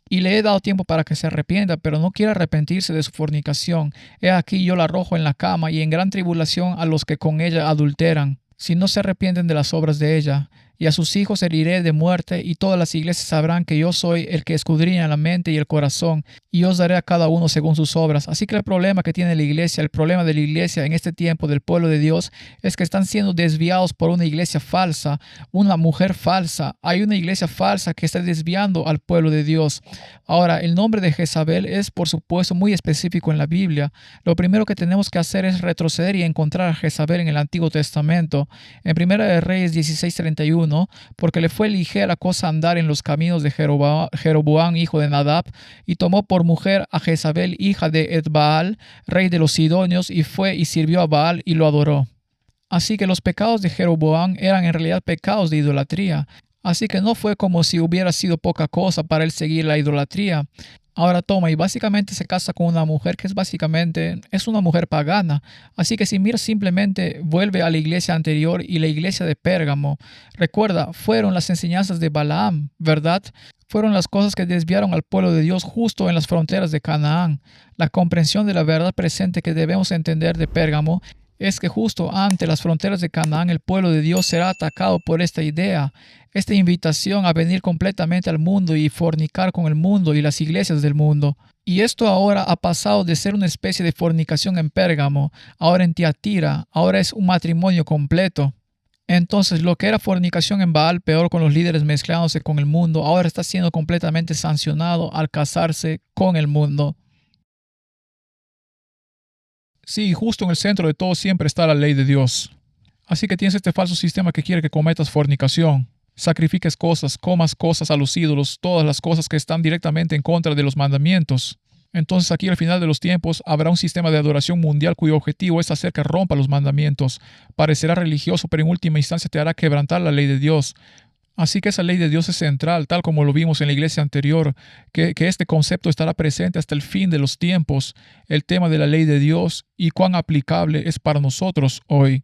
Y le he dado tiempo para que se arrepienta, pero no quiere arrepentirse de su fornicación. He aquí yo la arrojo en la cama y en gran tribulación a los que con ella adulteran, si no se arrepienten de las obras de ella. Y a sus hijos heriré de muerte, y todas las iglesias sabrán que yo soy el que escudriña la mente y el corazón, y os daré a cada uno según sus obras. Así que el problema que tiene la iglesia, el problema de la iglesia en este tiempo del pueblo de Dios, es que están siendo desviados por una iglesia falsa, una mujer falsa. Hay una iglesia falsa que está desviando al pueblo de Dios. Ahora, el nombre de Jezabel es, por supuesto, muy específico en la Biblia. Lo primero que tenemos que hacer es retroceder y encontrar a Jezabel en el Antiguo Testamento. En 1 de Reyes 16:31, porque le fue ligera cosa andar en los caminos de Jeroboam, hijo de Nadab, y tomó por mujer a Jezabel, hija de Etbaal, rey de los Sidonios, y fue y sirvió a Baal y lo adoró. Así que los pecados de Jeroboam eran en realidad pecados de idolatría. Así que no fue como si hubiera sido poca cosa para él seguir la idolatría. Ahora toma y básicamente se casa con una mujer que es una mujer pagana. Así que si miras simplemente vuelve a la iglesia anterior y la iglesia de Pérgamo. Recuerda, fueron las enseñanzas de Balaam, ¿verdad? Fueron las cosas que desviaron al pueblo de Dios justo en las fronteras de Canaán. La comprensión de la verdad presente que debemos entender de Pérgamo es que justo ante las fronteras de Canaán el pueblo de Dios será atacado por esta idea, esta invitación a venir completamente al mundo y fornicar con el mundo y las iglesias del mundo. Y esto ahora ha pasado de ser una especie de fornicación en Pérgamo, ahora en Tiatira, ahora es un matrimonio completo. Entonces, lo que era fornicación en Baal, peor con los líderes mezclándose con el mundo, ahora está siendo completamente sancionado al casarse con el mundo. Sí, justo en el centro de todo siempre está la ley de Dios. Así que tienes este falso sistema que quiere que cometas fornicación, sacrifiques cosas, comas cosas a los ídolos, todas las cosas que están directamente en contra de los mandamientos. Entonces aquí al final de los tiempos habrá un sistema de adoración mundial cuyo objetivo es hacer que rompa los mandamientos. Parecerá religioso, pero en última instancia te hará quebrantar la ley de Dios. Así que esa ley de Dios es central, tal como lo vimos en la iglesia anterior, que este concepto estará presente hasta el fin de los tiempos, el tema de la ley de Dios y cuán aplicable es para nosotros hoy.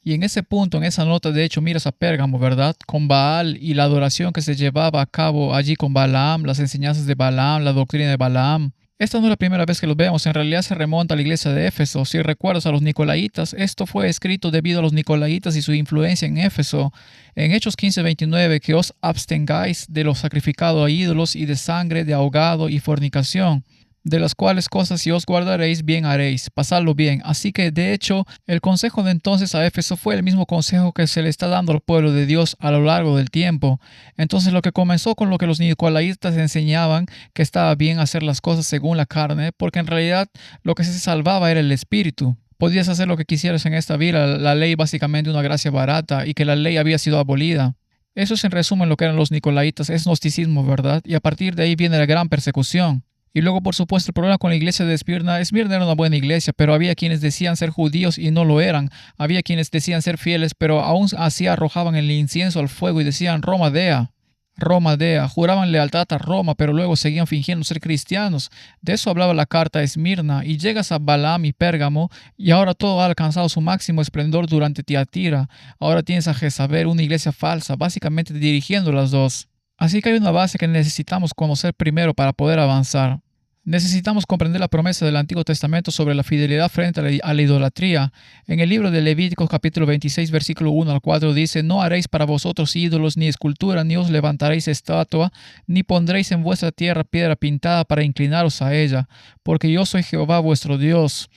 Y en ese punto, en esa nota, de hecho, miras a Pérgamo, ¿verdad? Con Baal y la adoración que se llevaba a cabo allí con Balaam, las enseñanzas de Balaam, la doctrina de Balaam. Esta no es la primera vez que lo vemos, en realidad se remonta a la iglesia de Éfeso. Si recuerdas a los Nicolaitas, esto fue escrito debido a los Nicolaitas y su influencia en Éfeso. En Hechos 15:29, que os abstengáis de lo sacrificado a ídolos y de sangre, de ahogado y fornicación, de las cuales cosas si os guardaréis, bien haréis, pasadlo bien. Así que, de hecho, el consejo de entonces a Éfeso fue el mismo consejo que se le está dando al pueblo de Dios a lo largo del tiempo. Entonces, lo que comenzó con lo que los nicolaitas enseñaban, que estaba bien hacer las cosas según la carne, porque en realidad lo que se salvaba era el espíritu. Podías hacer lo que quisieras en esta vida, la ley básicamente una gracia barata y que la ley había sido abolida. Eso es en resumen lo que eran los nicolaitas, es gnosticismo, ¿verdad? Y a partir de ahí viene la gran persecución. Y luego, por supuesto, el problema con la iglesia de Esmirna. Esmirna era una buena iglesia, pero había quienes decían ser judíos y no lo eran. Había quienes decían ser fieles, pero aún así arrojaban el incienso al fuego y decían Roma Dea. Roma Dea. Juraban lealtad a Roma, pero luego seguían fingiendo ser cristianos. De eso hablaba la carta a Esmirna. Y llegas a Balaam y Pérgamo, y ahora todo ha alcanzado su máximo esplendor durante Tiatira. Ahora tienes a Jezabel, una iglesia falsa, básicamente dirigiendo las dos. Así que hay una base que necesitamos conocer primero para poder avanzar. Necesitamos comprender la promesa del Antiguo Testamento sobre la fidelidad frente a la idolatría. En el libro de Levíticos capítulo 26 versículo 1 al 4 dice: No haréis para vosotros ídolos ni escultura, ni os levantaréis estatua, ni pondréis en vuestra tierra piedra pintada para inclinaros a ella, porque yo soy Jehová vuestro Dios.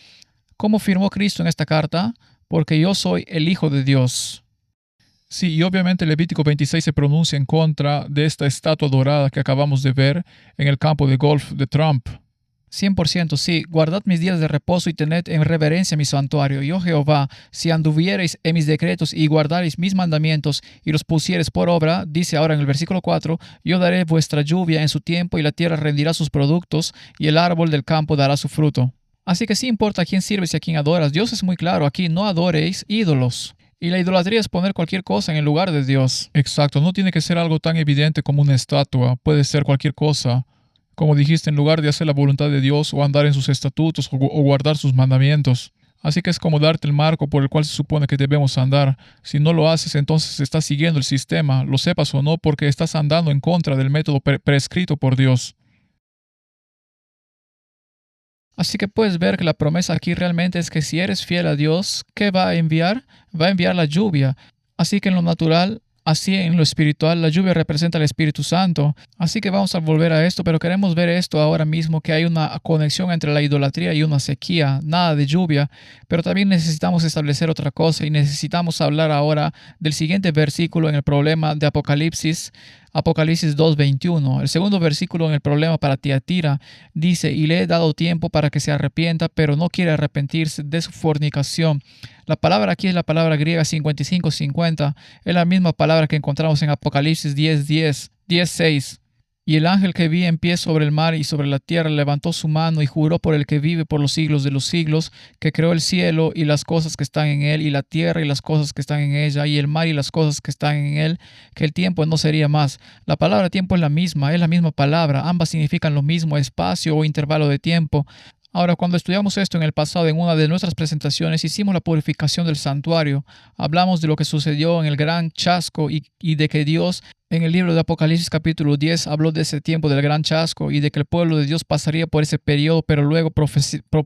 ¿Cómo firmó Cristo en esta carta? Porque yo soy el Hijo de Dios. Sí, y obviamente Levítico 26 se pronuncia en contra de esta estatua dorada que acabamos de ver en el campo de golf de Trump. 100% sí, guardad mis días de reposo y tened en reverencia mi santuario. Yo Jehová, si anduviereis en mis decretos y guardareis mis mandamientos y los pusiereis por obra, dice ahora en el versículo 4, yo daré vuestra lluvia en su tiempo y la tierra rendirá sus productos y el árbol del campo dará su fruto. Así que sí importa a quién sirves y a quién adoras. Dios es muy claro aquí, no adoréis ídolos. Y la idolatría es poner cualquier cosa en el lugar de Dios. Exacto, no tiene que ser algo tan evidente como una estatua, puede ser cualquier cosa. Como dijiste, en lugar de hacer la voluntad de Dios o andar en sus estatutos o guardar sus mandamientos. Así que es como darte el marco por el cual se supone que debemos andar. Si no lo haces, entonces estás siguiendo el sistema, lo sepas o no, porque estás andando en contra del método prescrito por Dios. Así que puedes ver que la promesa aquí realmente es que si eres fiel a Dios, ¿qué va a enviar? Va a enviar la lluvia. Así que en lo natural, así en lo espiritual, la lluvia representa al Espíritu Santo. Así que vamos a volver a esto, pero queremos ver esto ahora mismo, que hay una conexión entre la idolatría y una sequía, nada de lluvia. Pero también necesitamos establecer otra cosa y necesitamos hablar ahora del siguiente versículo en el problema de Apocalipsis 2:21. El segundo versículo en el problema para Tiatira dice: y le he dado tiempo para que se arrepienta, pero no quiere arrepentirse de su fornicación. La palabra aquí es la palabra griega 55:50. Es la misma palabra que encontramos en Apocalipsis 10:6. Y el ángel que vi en pie sobre el mar y sobre la tierra levantó su mano y juró por el que vive por los siglos de los siglos, que creó el cielo y las cosas que están en él, y la tierra y las cosas que están en ella, y el mar y las cosas que están en él, que el tiempo no sería más. La palabra tiempo es la misma palabra, ambas significan lo mismo, espacio o intervalo de tiempo. Ahora, cuando estudiamos esto en el pasado, en una de nuestras presentaciones, hicimos la purificación del santuario. Hablamos de lo que sucedió en el gran chasco y de que Dios, en el libro de Apocalipsis capítulo 10, habló de ese tiempo del gran chasco y de que el pueblo de Dios pasaría por ese periodo, pero luego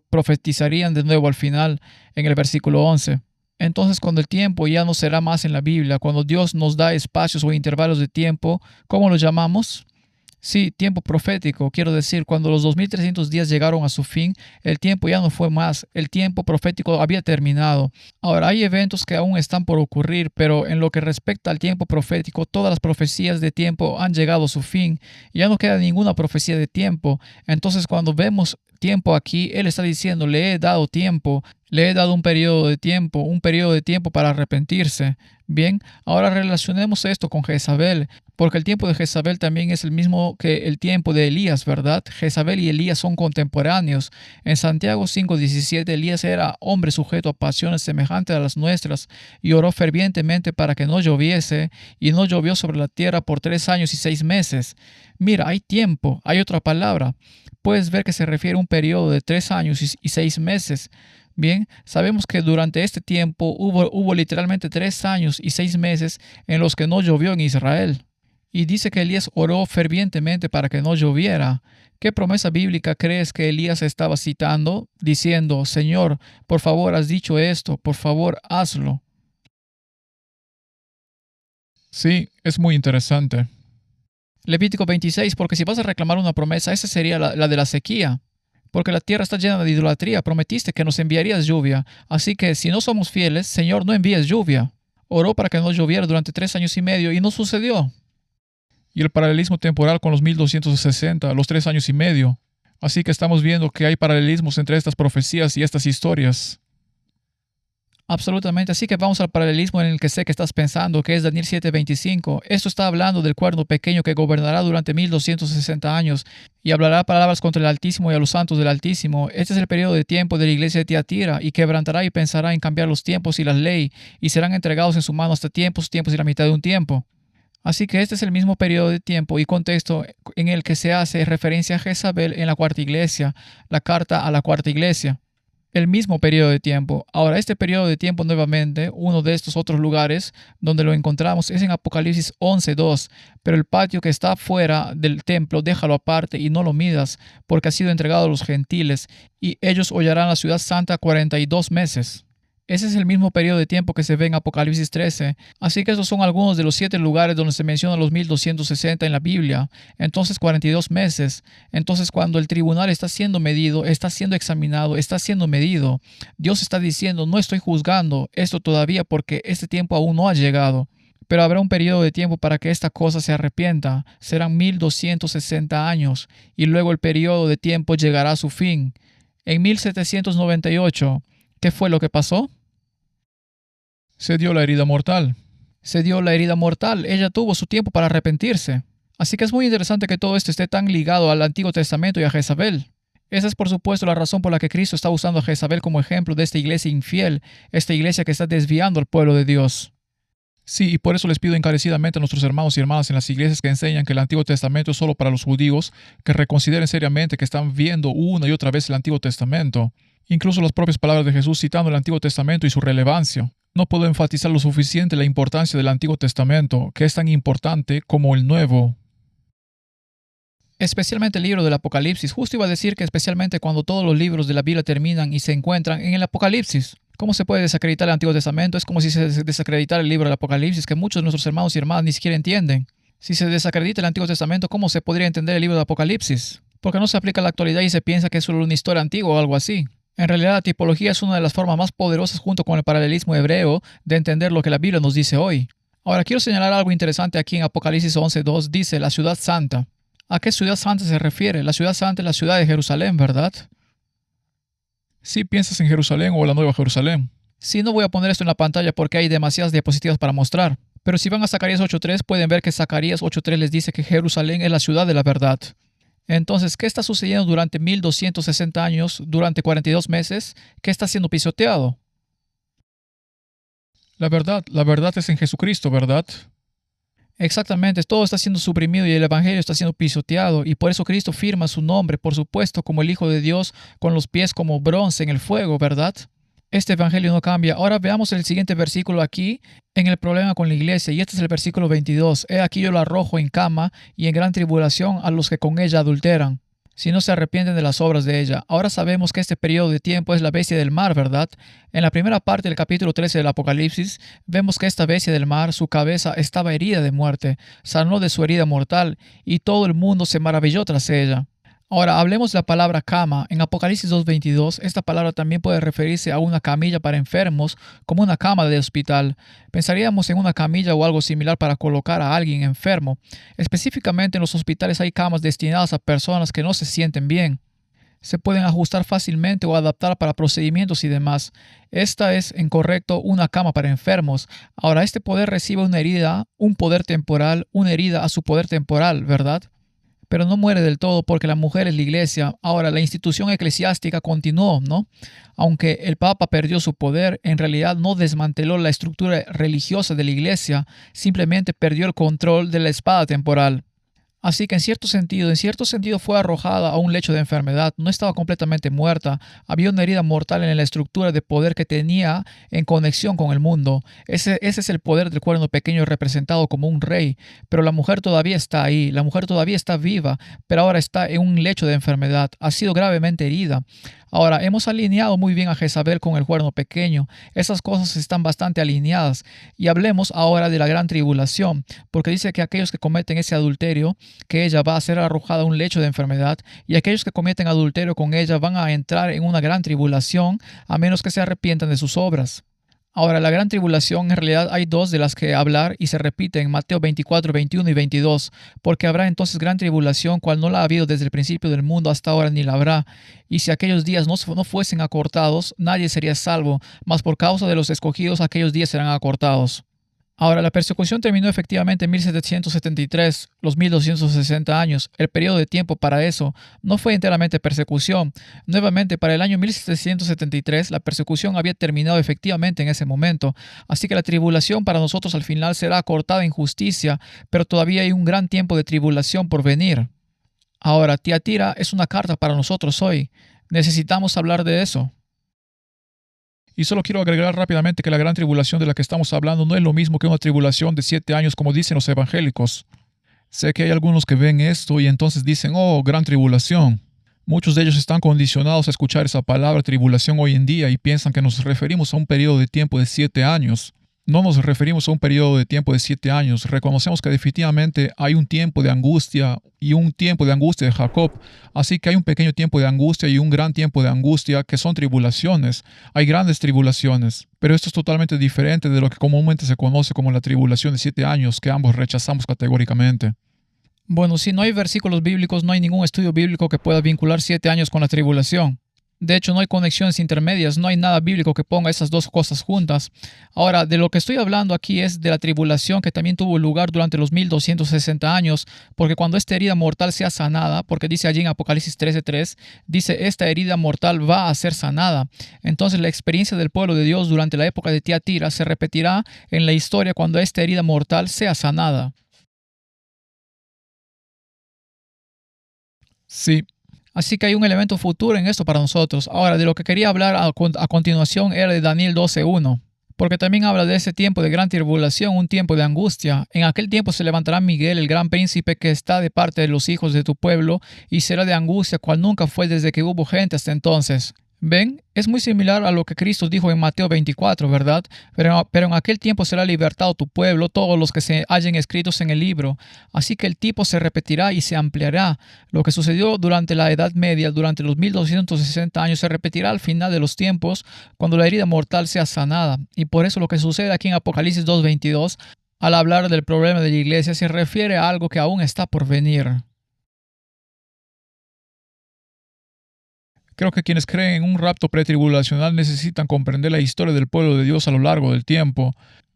profetizarían de nuevo al final, en el versículo 11. Entonces, cuando el tiempo ya no será más en la Biblia, cuando Dios nos da espacios o intervalos de tiempo, ¿cómo lo llamamos? Sí, tiempo profético. Quiero decir, cuando los 2300 días llegaron a su fin, el tiempo ya no fue más. El tiempo profético había terminado. Ahora, hay eventos que aún están por ocurrir, pero en lo que respecta al tiempo profético, todas las profecías de tiempo han llegado a su fin. Ya no queda ninguna profecía de tiempo. Entonces, cuando vemos tiempo aquí, Él está diciendo, le he dado tiempo. Le he dado un periodo de tiempo para arrepentirse. Bien, ahora relacionemos esto con Jezabel, porque el tiempo de Jezabel también es el mismo que el tiempo de Elías, ¿verdad? Jezabel y Elías son contemporáneos. En Santiago 5:17, Elías era hombre sujeto a pasiones semejantes a las nuestras y oró fervientemente para que no lloviese, y no llovió sobre la tierra por 3 años y 6 meses. Mira, hay tiempo, hay otra palabra. Puedes ver que se refiere a un periodo de 3 años y 6 meses. Bien, sabemos que durante este tiempo hubo literalmente 3 años y 6 meses en los que no llovió en Israel. Y dice que Elías oró fervientemente para que no lloviera. ¿Qué promesa bíblica crees que Elías estaba citando, diciendo, Señor, por favor has dicho esto, por favor hazlo? Sí, es muy interesante. Levítico 26, porque si vas a reclamar una promesa, esa sería la de la sequía. Porque la tierra está llena de idolatría. Prometiste que nos enviarías lluvia. Así que si no somos fieles, Señor, no envíes lluvia. Oró para que no lloviera durante 3 años y medio y no sucedió. Y el paralelismo temporal con los 1260, los 3 años y medio. Así que estamos viendo que hay paralelismos entre estas profecías y estas historias. Absolutamente, así que vamos al paralelismo en el que sé que estás pensando, que es Daniel 7:25. Esto está hablando del cuerno pequeño que gobernará durante 1260 años y hablará palabras contra el Altísimo y a los santos del Altísimo. Este es el periodo de tiempo de la iglesia de Tiatira, y quebrantará y pensará en cambiar los tiempos y la ley, y serán entregados en su mano hasta tiempos y la mitad de un tiempo. Así que este es el mismo periodo de tiempo y contexto en el que se hace referencia a Jezabel en la cuarta iglesia, la carta a la cuarta iglesia. El mismo periodo de tiempo. Ahora, este periodo de tiempo nuevamente, uno de estos otros lugares donde lo encontramos es en Apocalipsis 11:2, pero el patio que está fuera del templo déjalo aparte y no lo midas, porque ha sido entregado a los gentiles, y ellos hollarán la ciudad santa 42 meses. Ese es el mismo periodo de tiempo que se ve en Apocalipsis 13. Así que estos son algunos de los 7 lugares donde se mencionan los 1260 en la Biblia. Entonces 42 meses. Entonces cuando el tribunal está siendo medido, está siendo examinado, está siendo medido, Dios está diciendo, no estoy juzgando esto todavía porque este tiempo aún no ha llegado. Pero habrá un periodo de tiempo para que esta cosa se arrepienta. Serán 1260 años y luego el periodo de tiempo llegará a su fin. En 1798, ¿qué fue lo que pasó? Se dio la herida mortal. Se dio la herida mortal. Ella tuvo su tiempo para arrepentirse. Así que es muy interesante que todo esto esté tan ligado al Antiguo Testamento y a Jezabel. Esa es por supuesto la razón por la que Cristo está usando a Jezabel como ejemplo de esta iglesia infiel, esta iglesia que está desviando al pueblo de Dios. Sí, y por eso les pido encarecidamente a nuestros hermanos y hermanas en las iglesias que enseñan que el Antiguo Testamento es solo para los judíos, que reconsideren seriamente que están viendo una y otra vez el Antiguo Testamento. Incluso las propias palabras de Jesús citando el Antiguo Testamento y su relevancia. No puedo enfatizar lo suficiente la importancia del Antiguo Testamento, que es tan importante como el Nuevo. Especialmente el libro del Apocalipsis. Justo iba a decir que especialmente cuando todos los libros de la Biblia terminan y se encuentran en el Apocalipsis. ¿Cómo se puede desacreditar el Antiguo Testamento? Es como si se desacreditara el libro del Apocalipsis, que muchos de nuestros hermanos y hermanas ni siquiera entienden. Si se desacredita el Antiguo Testamento, ¿cómo se podría entender el libro del Apocalipsis? Porque no se aplica a la actualidad y se piensa que es solo una historia antigua o algo así. En realidad, la tipología es una de las formas más poderosas junto con el paralelismo hebreo de entender lo que la Biblia nos dice hoy. Ahora, quiero señalar algo interesante aquí en Apocalipsis 11:2. Dice la ciudad santa. ¿A qué ciudad santa se refiere? La ciudad santa es la ciudad de Jerusalén, ¿verdad? Sí, piensas en Jerusalén o la Nueva Jerusalén. Sí, no voy a poner esto en la pantalla porque hay demasiadas diapositivas para mostrar. Pero si van a Zacarías 8.3, pueden ver que Zacarías 8.3 les dice que Jerusalén es la ciudad de la verdad. Entonces, ¿qué está sucediendo durante 1260 años, durante 42 meses? ¿Qué está siendo pisoteado? La verdad es en Jesucristo, ¿verdad? Exactamente, todo está siendo suprimido y el Evangelio está siendo pisoteado, y por eso Cristo firma su nombre, por supuesto, como el Hijo de Dios, con los pies como bronce en el fuego, ¿verdad? Este Evangelio no cambia. Ahora veamos el siguiente versículo aquí, en el problema con la iglesia, y este es el versículo 22. He aquí yo lo arrojo en cama y en gran tribulación a los que con ella adulteran, si no se arrepienten de las obras de ella. Ahora sabemos que este periodo de tiempo es la bestia del mar, ¿verdad? En la primera parte del capítulo 13 del Apocalipsis, vemos que esta bestia del mar, su cabeza estaba herida de muerte, sanó de su herida mortal, y todo el mundo se maravilló tras ella. Ahora, hablemos de la palabra cama. En Apocalipsis 2.22, esta palabra también puede referirse a una camilla para enfermos, como una cama de hospital. Pensaríamos en una camilla o algo similar para colocar a alguien enfermo. Específicamente en los hospitales hay camas destinadas a personas que no se sienten bien. Se pueden ajustar fácilmente o adaptar para procedimientos y demás. Esta es, en correcto, una cama para enfermos. Ahora, este poder recibe una herida, un poder temporal, una herida a su poder temporal, ¿verdad? Pero no muere del todo porque la mujer es la iglesia. Ahora, la institución eclesiástica continuó, ¿no? Aunque el Papa perdió su poder, en realidad no desmanteló la estructura religiosa de la iglesia, simplemente perdió el control de la espada temporal. Así que en cierto sentido fue arrojada a un lecho de enfermedad, no estaba completamente muerta, había una herida mortal en la estructura de poder que tenía en conexión con el mundo. Ese es el poder del cuerno pequeño representado como un rey, pero la mujer todavía está ahí, la mujer todavía está viva, pero ahora está en un lecho de enfermedad, ha sido gravemente herida. Ahora, hemos alineado muy bien a Jezabel con el cuerno pequeño, esas cosas están bastante alineadas, y hablemos ahora de la gran tribulación, porque dice que aquellos que cometen ese adulterio, que ella va a ser arrojada a un lecho de enfermedad, y aquellos que cometen adulterio con ella van a entrar en una gran tribulación, a menos que se arrepientan de sus obras. Ahora, la gran tribulación, en realidad hay dos de las que hablar y se repite en Mateo 24, 21 y 22, porque habrá entonces gran tribulación, cual no la ha habido desde el principio del mundo hasta ahora ni la habrá. Y si aquellos días no fuesen acortados, nadie sería salvo, mas por causa de los escogidos aquellos días serán acortados. Ahora, la persecución terminó efectivamente en 1773, los 1260 años. El periodo de tiempo para eso no fue enteramente persecución. Nuevamente, para el año 1773, la persecución había terminado efectivamente en ese momento. Así que la tribulación para nosotros al final será acortada en justicia, pero todavía hay un gran tiempo de tribulación por venir. Ahora, Tiatira es una carta para nosotros hoy. Necesitamos hablar de eso. Y solo quiero agregar rápidamente que la gran tribulación de la que estamos hablando no es lo mismo que una tribulación de 7 años como dicen los evangélicos. Sé que hay algunos que ven esto y entonces dicen, oh, gran tribulación. Muchos de ellos están condicionados a escuchar esa palabra tribulación hoy en día y piensan que nos referimos a un periodo de tiempo de 7 años. No nos referimos a un periodo de tiempo de 7 años. Reconocemos que definitivamente hay un tiempo de angustia y un tiempo de angustia de Jacob. Así que hay un pequeño tiempo de angustia y un gran tiempo de angustia que son tribulaciones. Hay grandes tribulaciones. Pero esto es totalmente diferente de lo que comúnmente se conoce como la tribulación de 7 años, que ambos rechazamos categóricamente. Bueno, si no hay versículos bíblicos, no hay ningún estudio bíblico que pueda vincular 7 años con la tribulación. De hecho, no hay conexiones intermedias, no hay nada bíblico que ponga esas dos cosas juntas. Ahora, de lo que estoy hablando aquí es de la tribulación que también tuvo lugar durante los 1260 años, porque cuando esta herida mortal sea sanada, porque dice allí en Apocalipsis 13:3, dice, esta herida mortal va a ser sanada. Entonces, la experiencia del pueblo de Dios durante la época de Tiatira se repetirá en la historia cuando esta herida mortal sea sanada. Sí. Así que hay un elemento futuro en esto para nosotros. Ahora, de lo que quería hablar a continuación era de Daniel 12:1, porque también habla de ese tiempo de gran tribulación, un tiempo de angustia. En aquel tiempo se levantará Miguel, el gran príncipe que está de parte de los hijos de tu pueblo, y será de angustia cual nunca fue desde que hubo gente hasta entonces. ¿Ven? Es muy similar a lo que Cristo dijo en Mateo 24, ¿verdad? Pero en aquel tiempo será libertado tu pueblo, todos los que se hallen escritos en el libro. Así que el tipo se repetirá y se ampliará. Lo que sucedió durante la Edad Media, durante los 1260 años, se repetirá al final de los tiempos, cuando la herida mortal sea sanada. Y por eso lo que sucede aquí en Apocalipsis 2:22, al hablar del problema de la iglesia, se refiere a algo que aún está por venir. Creo que quienes creen en un rapto pretribulacional necesitan comprender la historia del pueblo de Dios a lo largo del tiempo.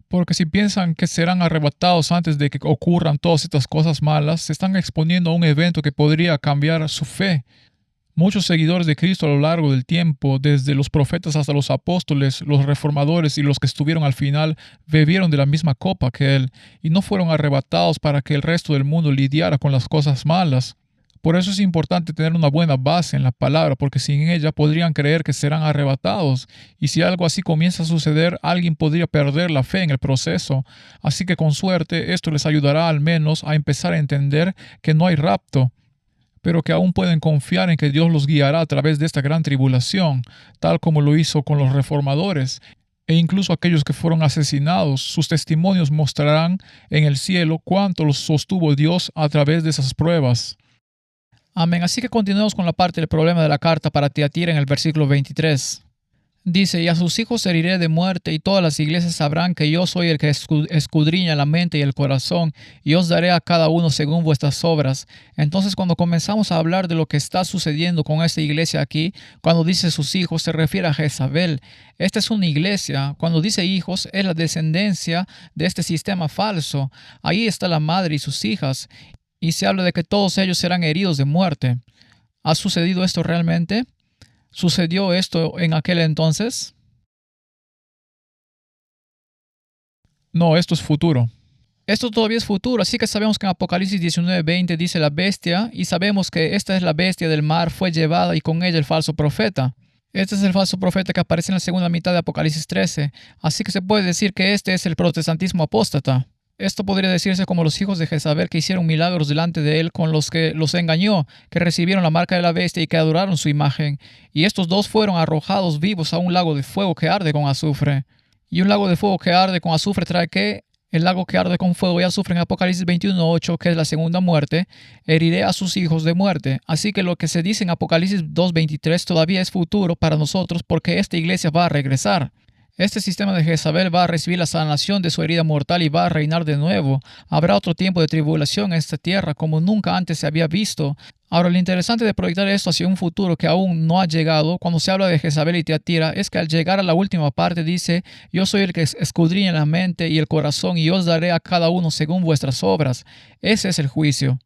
Porque si piensan que serán arrebatados antes de que ocurran todas estas cosas malas, se están exponiendo a un evento que podría cambiar su fe. Muchos seguidores de Cristo a lo largo del tiempo, desde los profetas hasta los apóstoles, los reformadores y los que estuvieron al final, bebieron de la misma copa que Él y no fueron arrebatados para que el resto del mundo lidiara con las cosas malas. Por eso es importante tener una buena base en la palabra, porque sin ella podrían creer que serán arrebatados, y si algo así comienza a suceder, alguien podría perder la fe en el proceso. Así que con suerte esto les ayudará al menos a empezar a entender que no hay rapto, pero que aún pueden confiar en que Dios los guiará a través de esta gran tribulación, tal como lo hizo con los reformadores. E incluso aquellos que fueron asesinados, sus testimonios mostrarán en el cielo cuánto los sostuvo Dios a través de esas pruebas. Amén. Así que continuemos con la parte del problema de la carta para Tiatira en el versículo 23. Dice, y a sus hijos heriré de muerte, y todas las iglesias sabrán que yo soy el que escudriña la mente y el corazón, y os daré a cada uno según vuestras obras. Entonces, cuando comenzamos a hablar de lo que está sucediendo con esta iglesia aquí, cuando dice sus hijos, se refiere a Jezabel. Esta es una iglesia. Cuando dice hijos, es la descendencia de este sistema falso. Ahí está la madre y sus hijas, y se habla de que todos ellos serán heridos de muerte. ¿Ha sucedido esto realmente? ¿Sucedió esto en aquel entonces? No, esto es futuro. Esto todavía es futuro, así que sabemos que en Apocalipsis 19:20 dice la bestia, y sabemos que esta es la bestia del mar, fue llevada y con ella el falso profeta. Este es el falso profeta que aparece en la segunda mitad de Apocalipsis 13, así que se puede decir que este es el protestantismo apóstata. Esto podría decirse como los hijos de Jezabel que hicieron milagros delante de él con los que los engañó, que recibieron la marca de la bestia y que adoraron su imagen. Y estos dos fueron arrojados vivos a un lago de fuego que arde con azufre. Y un lago de fuego que arde con azufre trae ¿qué? El lago que arde con fuego y azufre en Apocalipsis 21:8, que es la segunda muerte, heriré a sus hijos de muerte. Así que lo que se dice en Apocalipsis 2:23 todavía es futuro para nosotros porque esta iglesia va a regresar. Este sistema de Jezabel va a recibir la sanación de su herida mortal y va a reinar de nuevo. Habrá otro tiempo de tribulación en esta tierra como nunca antes se había visto. Ahora, lo interesante de proyectar esto hacia un futuro que aún no ha llegado, cuando se habla de Jezabel y Tiatira, es que al llegar a la última parte dice, yo soy el que escudriña la mente y el corazón y os daré a cada uno según vuestras obras. Ese es el juicio.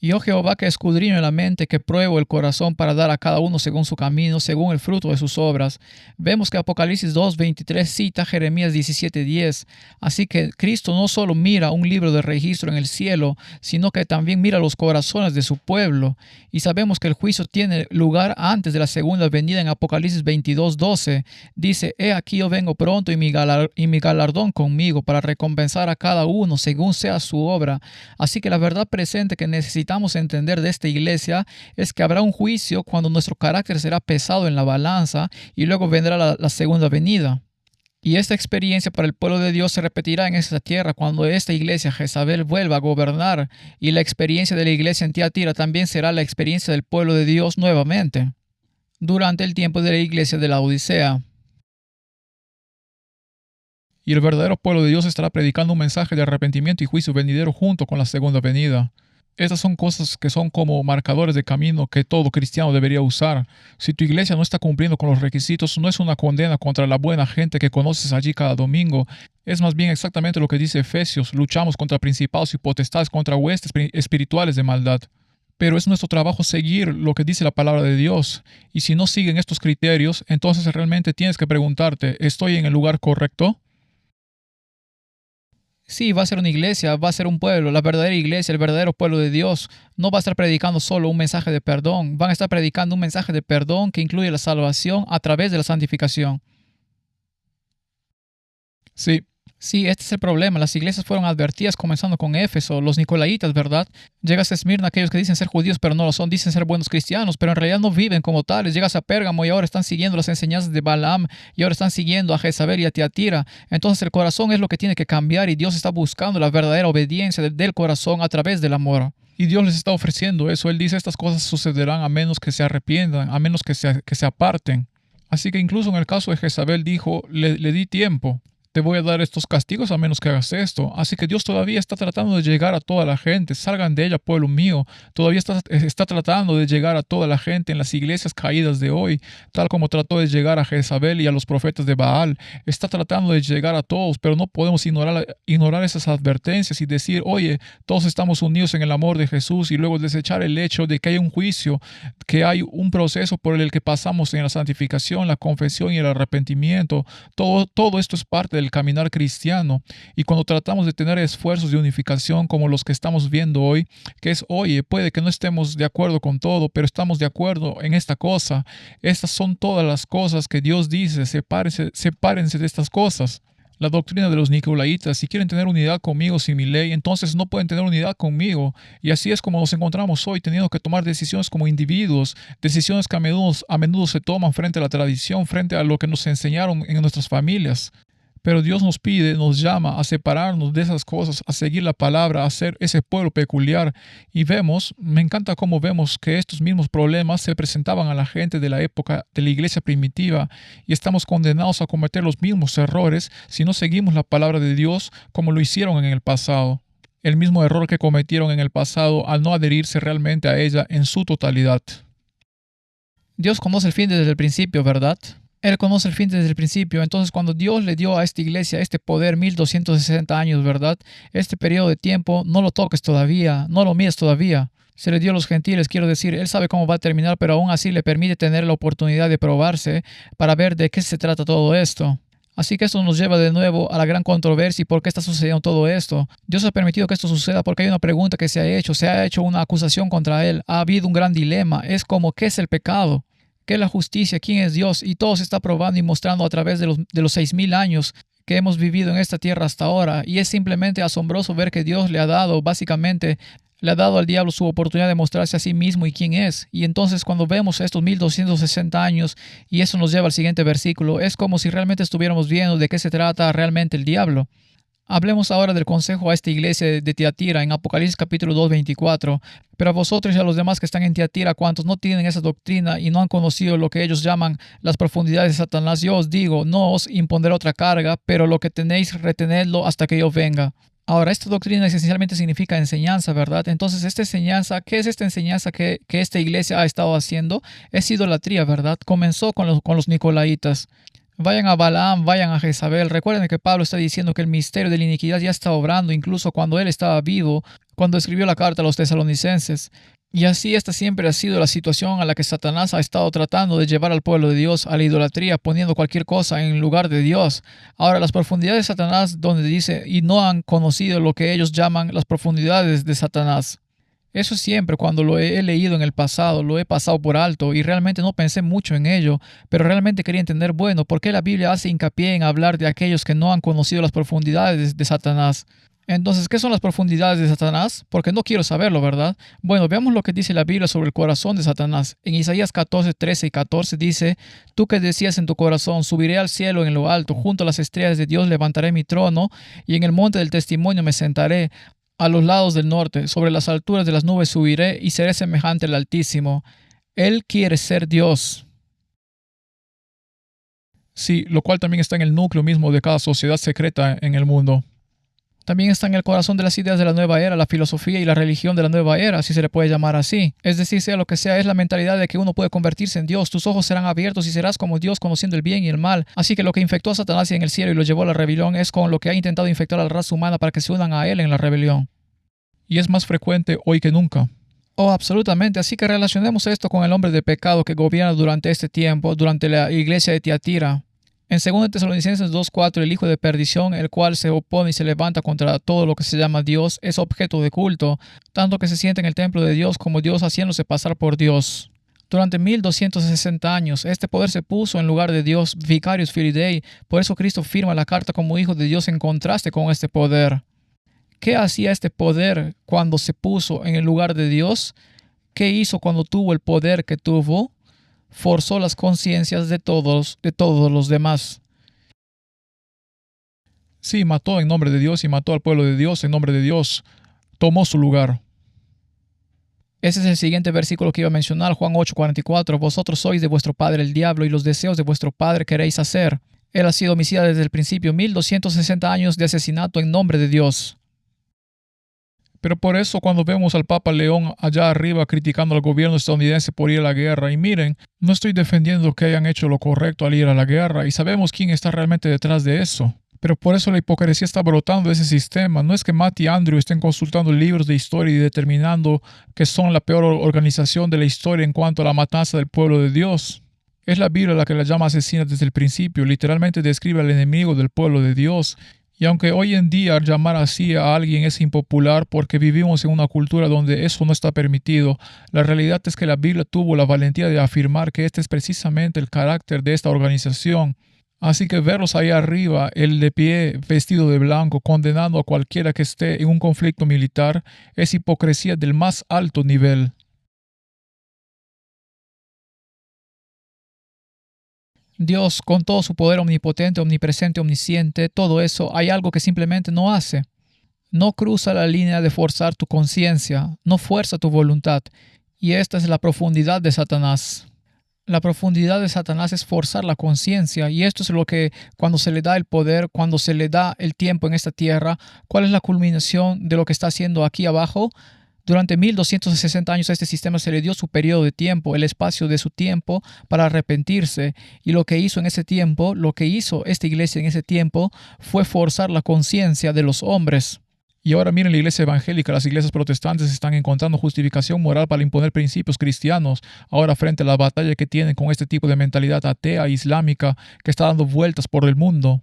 Yo Jehová que escudriño en la mente, que pruebo el corazón para dar a cada uno según su camino, según el fruto de sus obras. Vemos que Apocalipsis 2:23 cita Jeremías 17:10. Así que Cristo no solo mira un libro de registro en el cielo, sino que también mira los corazones de su pueblo. Y sabemos que el juicio tiene lugar antes de la segunda venida en Apocalipsis 22:12. Dice, he aquí yo vengo pronto y mi galardón conmigo para recompensar a cada uno según sea su obra. Así que la verdad presente que necesitamos entender de esta iglesia es que habrá un juicio cuando nuestro carácter será pesado en la balanza y luego vendrá la segunda venida. Y esta experiencia para el pueblo de Dios se repetirá en esta tierra cuando esta iglesia Jezabel vuelva a gobernar, y la experiencia de la iglesia en Tiatira también será la experiencia del pueblo de Dios nuevamente durante el tiempo de la iglesia de la Odisea. Y el verdadero pueblo de Dios estará predicando un mensaje de arrepentimiento y juicio venidero junto con la segunda venida. Estas son cosas que son como marcadores de camino que todo cristiano debería usar. Si tu iglesia no está cumpliendo con los requisitos, no es una condena contra la buena gente que conoces allí cada domingo. Es más bien exactamente lo que dice Efesios: luchamos contra principados y potestades, contra huestes espirituales de maldad. Pero es nuestro trabajo seguir lo que dice la palabra de Dios. Y si no siguen estos criterios, entonces realmente tienes que preguntarte, ¿estoy en el lugar correcto? Sí, va a ser una iglesia, va a ser un pueblo, la verdadera iglesia, el verdadero pueblo de Dios. No va a estar predicando solo un mensaje de perdón, van a estar predicando un mensaje de perdón que incluye la salvación a través de la santificación. Sí. Sí, este es el problema. Las iglesias fueron advertidas comenzando con Éfeso, los Nicolaitas, ¿verdad? Llegas a Esmirna, aquellos que dicen ser judíos pero no lo son, dicen ser buenos cristianos, pero en realidad no viven como tales. Llegas a Pérgamo y ahora están siguiendo las enseñanzas de Balaam y ahora están siguiendo a Jezabel y a Tiatira. Entonces el corazón es lo que tiene que cambiar y Dios está buscando la verdadera obediencia del corazón a través del amor. Y Dios les está ofreciendo eso. Él dice, estas cosas sucederán a menos que se arrepientan, a menos que se aparten. Así que incluso en el caso de Jezabel dijo, le di tiempo. te voy a dar estos castigos a menos que hagas esto. Así que Dios todavía está tratando de llegar a toda la gente. Salgan de ella, pueblo mío. Todavía está tratando de llegar a toda la gente en las iglesias caídas de hoy, tal como trató de llegar a Jezabel y a los profetas de Baal. Está tratando de llegar a todos, pero no podemos ignorar esas advertencias y decir, oye, todos estamos unidos en el amor de Jesús, y luego desechar el hecho de que hay un juicio, que hay un proceso por el que pasamos en la santificación, la confesión y el arrepentimiento. Todo esto es parte del caminar cristiano. Y cuando tratamos de tener esfuerzos de unificación como los que estamos viendo hoy, que es, oye, puede que no estemos de acuerdo con todo, pero estamos de acuerdo en esta cosa. Estas son todas las cosas que Dios dice, sepárense de estas cosas. La doctrina de los nicolaitas: si quieren tener unidad conmigo sin mi ley, entonces no pueden tener unidad conmigo. Y así es como nos encontramos hoy, teniendo que tomar decisiones como individuos, decisiones que a menudo se toman frente a la tradición, frente a lo que nos enseñaron en nuestras familias. Pero Dios nos pide, nos llama a separarnos de esas cosas, a seguir la palabra, a ser ese pueblo peculiar. Y me encanta cómo vemos que estos mismos problemas se presentaban a la gente de la época de la iglesia primitiva, y estamos condenados a cometer los mismos errores si no seguimos la palabra de Dios como lo hicieron en el pasado. El mismo error que cometieron en el pasado al no adherirse realmente a ella en su totalidad. Dios conoce el fin desde el principio, ¿verdad? Él conoce el fin desde el principio. Entonces, cuando Dios le dio a esta iglesia este poder, 1260 años, ¿verdad? Este periodo de tiempo, no lo toques todavía, no lo mires todavía. Se le dio a los gentiles, quiero decir, Él sabe cómo va a terminar, pero aún así le permite tener la oportunidad de probarse para ver de qué se trata todo esto. Así que esto nos lleva de nuevo a la gran controversia y por qué está sucediendo todo esto. Dios ha permitido que esto suceda porque hay una pregunta que se ha hecho una acusación contra Él. Ha habido un gran dilema. Es como, ¿qué es el pecado? ¿Qué es la justicia? ¿Quién es Dios? Y todo se está probando y mostrando a través de los 6000 años que hemos vivido en esta tierra hasta ahora. Y es simplemente asombroso ver que Dios le ha dado al diablo su oportunidad de mostrarse a sí mismo y quién es. Y entonces cuando vemos estos 1260 años, y eso nos lleva al siguiente versículo, es como si realmente estuviéramos viendo de qué se trata realmente el diablo. Hablemos ahora del consejo a esta iglesia de Tiatira en Apocalipsis capítulo 2, 24. Pero a vosotros y a los demás que están en Tiatira, cuantos no tienen esa doctrina y no han conocido lo que ellos llaman las profundidades de Satanás, yo os digo, no os impondré otra carga, pero lo que tenéis, retenedlo hasta que yo venga. Ahora, esta doctrina esencialmente significa enseñanza, ¿verdad? Entonces, esta enseñanza, ¿qué es esta enseñanza que esta iglesia ha estado haciendo? Es idolatría, ¿verdad? Comenzó con los nicolaitas. Vayan a Balaam, vayan a Jezabel. Recuerden que Pablo está diciendo que el misterio de la iniquidad ya está obrando, incluso cuando él estaba vivo, cuando escribió la carta a los tesalonicenses. Y así esta siempre ha sido la situación a la que Satanás ha estado tratando de llevar al pueblo de Dios, a la idolatría, poniendo cualquier cosa en lugar de Dios. Ahora, las profundidades de Satanás, donde dice, y no han conocido lo que ellos llaman las profundidades de Satanás. Eso siempre, cuando lo he leído en el pasado, lo he pasado por alto y realmente no pensé mucho en ello, pero realmente quería entender, bueno, ¿por qué la Biblia hace hincapié en hablar de aquellos que no han conocido las profundidades de Satanás? Entonces, ¿qué son las profundidades de Satanás? Porque no quiero saberlo, ¿verdad? Bueno, veamos lo que dice la Biblia sobre el corazón de Satanás. En Isaías 14, 13 y 14 dice, tú que decías en tu corazón, subiré al cielo en lo alto, junto a las estrellas de Dios levantaré mi trono, y en el monte del testimonio me sentaré. A los lados del norte, sobre las alturas de las nubes subiré y seré semejante al Altísimo. Él quiere ser Dios. Sí, lo cual también está en el núcleo mismo de cada sociedad secreta en el mundo. También está en el corazón de las ideas de la nueva era, la filosofía y la religión de la nueva era, si se le puede llamar así. Es decir, sea lo que sea, es la mentalidad de que uno puede convertirse en Dios. Tus ojos serán abiertos y serás como Dios, conociendo el bien y el mal. Así que lo que infectó a Satanás en el cielo y lo llevó a la rebelión es con lo que ha intentado infectar a la raza humana para que se unan a él en la rebelión. Y es más frecuente hoy que nunca. Oh, absolutamente. Así que relacionemos esto con el hombre de pecado que gobierna durante este tiempo, durante la iglesia de Tiatira. En 2 Tesalonicenses 2:4, el hijo de perdición, el cual se opone y se levanta contra todo lo que se llama Dios, es objeto de culto, tanto que se siente en el templo de Dios como Dios haciéndose pasar por Dios. Durante 1260 años, este poder se puso en lugar de Dios, Vicarius Filii Dei. Por eso Cristo firma la carta como hijo de Dios en contraste con este poder. ¿Qué hacía este poder cuando se puso en el lugar de Dios? ¿Qué hizo cuando tuvo el poder que tuvo? Forzó las conciencias de todos los demás. Sí, mató en nombre de Dios y mató al pueblo de Dios en nombre de Dios. Tomó su lugar. Ese es el siguiente versículo que iba a mencionar, Juan 8:44. Vosotros sois de vuestro padre el diablo y los deseos de vuestro padre queréis hacer. Él ha sido homicida desde el principio, 1260 años de asesinato en nombre de Dios. Pero por eso cuando vemos al Papa León allá arriba criticando al gobierno estadounidense por ir a la guerra, y miren, no estoy defendiendo que hayan hecho lo correcto al ir a la guerra, y sabemos quién está realmente detrás de eso. Pero por eso la hipocresía está brotando de ese sistema. No es que Matt y Andrew estén consultando libros de historia y determinando que son la peor organización de la historia en cuanto a la matanza del pueblo de Dios. Es la Biblia la que la llama asesina desde el principio. Literalmente describe al enemigo del pueblo de Dios. Y aunque hoy en día llamar así a alguien es impopular porque vivimos en una cultura donde eso no está permitido, la realidad es que la Biblia tuvo la valentía de afirmar que este es precisamente el carácter de esta organización. Así que verlos ahí arriba, el de pie, vestido de blanco, condenando a cualquiera que esté en un conflicto militar, es hipocresía del más alto nivel. Dios, con todo su poder omnipotente, omnipresente, omnisciente, todo eso, hay algo que simplemente no hace. No cruza la línea de forzar tu conciencia, no fuerza tu voluntad. Y esta es la profundidad de Satanás. La profundidad de Satanás es forzar la conciencia, y esto es lo que cuando se le da el poder, cuando se le da el tiempo en esta tierra, ¿cuál es la culminación de lo que está haciendo aquí abajo? Durante 1260 años a este sistema se le dio su periodo de tiempo, el espacio de su tiempo para arrepentirse. Y lo que hizo en ese tiempo, lo que hizo esta iglesia en ese tiempo, fue forzar la conciencia de los hombres. Y ahora miren la iglesia evangélica, las iglesias protestantes están encontrando justificación moral para imponer principios cristianos, ahora frente a la batalla que tienen con este tipo de mentalidad atea islámica que está dando vueltas por el mundo.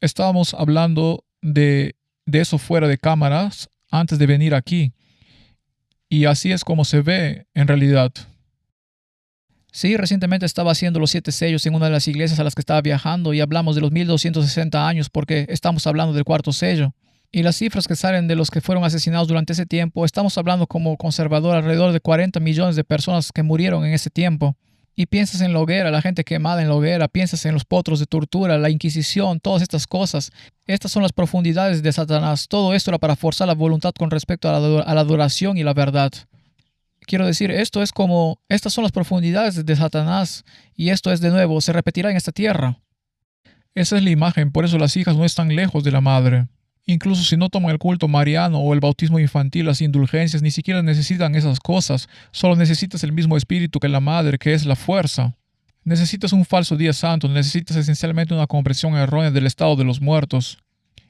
Estábamos hablando de eso fuera de cámaras antes de venir aquí. Y así es como se ve en realidad. Sí, recientemente estaba haciendo los 7 sellos en una de las iglesias a las que estaba viajando y hablamos de los 1260 años porque estamos hablando del 4º sello. Y las cifras que salen de los que fueron asesinados durante ese tiempo, estamos hablando como conservador alrededor de 40 millones de personas que murieron en ese tiempo. Y piensas en la hoguera, la gente quemada en la hoguera, piensas en los potros de tortura, la Inquisición, todas estas cosas. Estas son las profundidades de Satanás. Todo esto era para forzar la voluntad con respecto a la adoración y la verdad. Quiero decir, estas son las profundidades de Satanás, y esto es de nuevo, se repetirá en esta tierra. Esa es la imagen, por eso las hijas no están lejos de la madre. Incluso si no toman el culto mariano o el bautismo infantil, las indulgencias, ni siquiera necesitan esas cosas. Solo necesitas el mismo espíritu que la madre, que es la fuerza. Necesitas un falso día santo, necesitas esencialmente una comprensión errónea del estado de los muertos.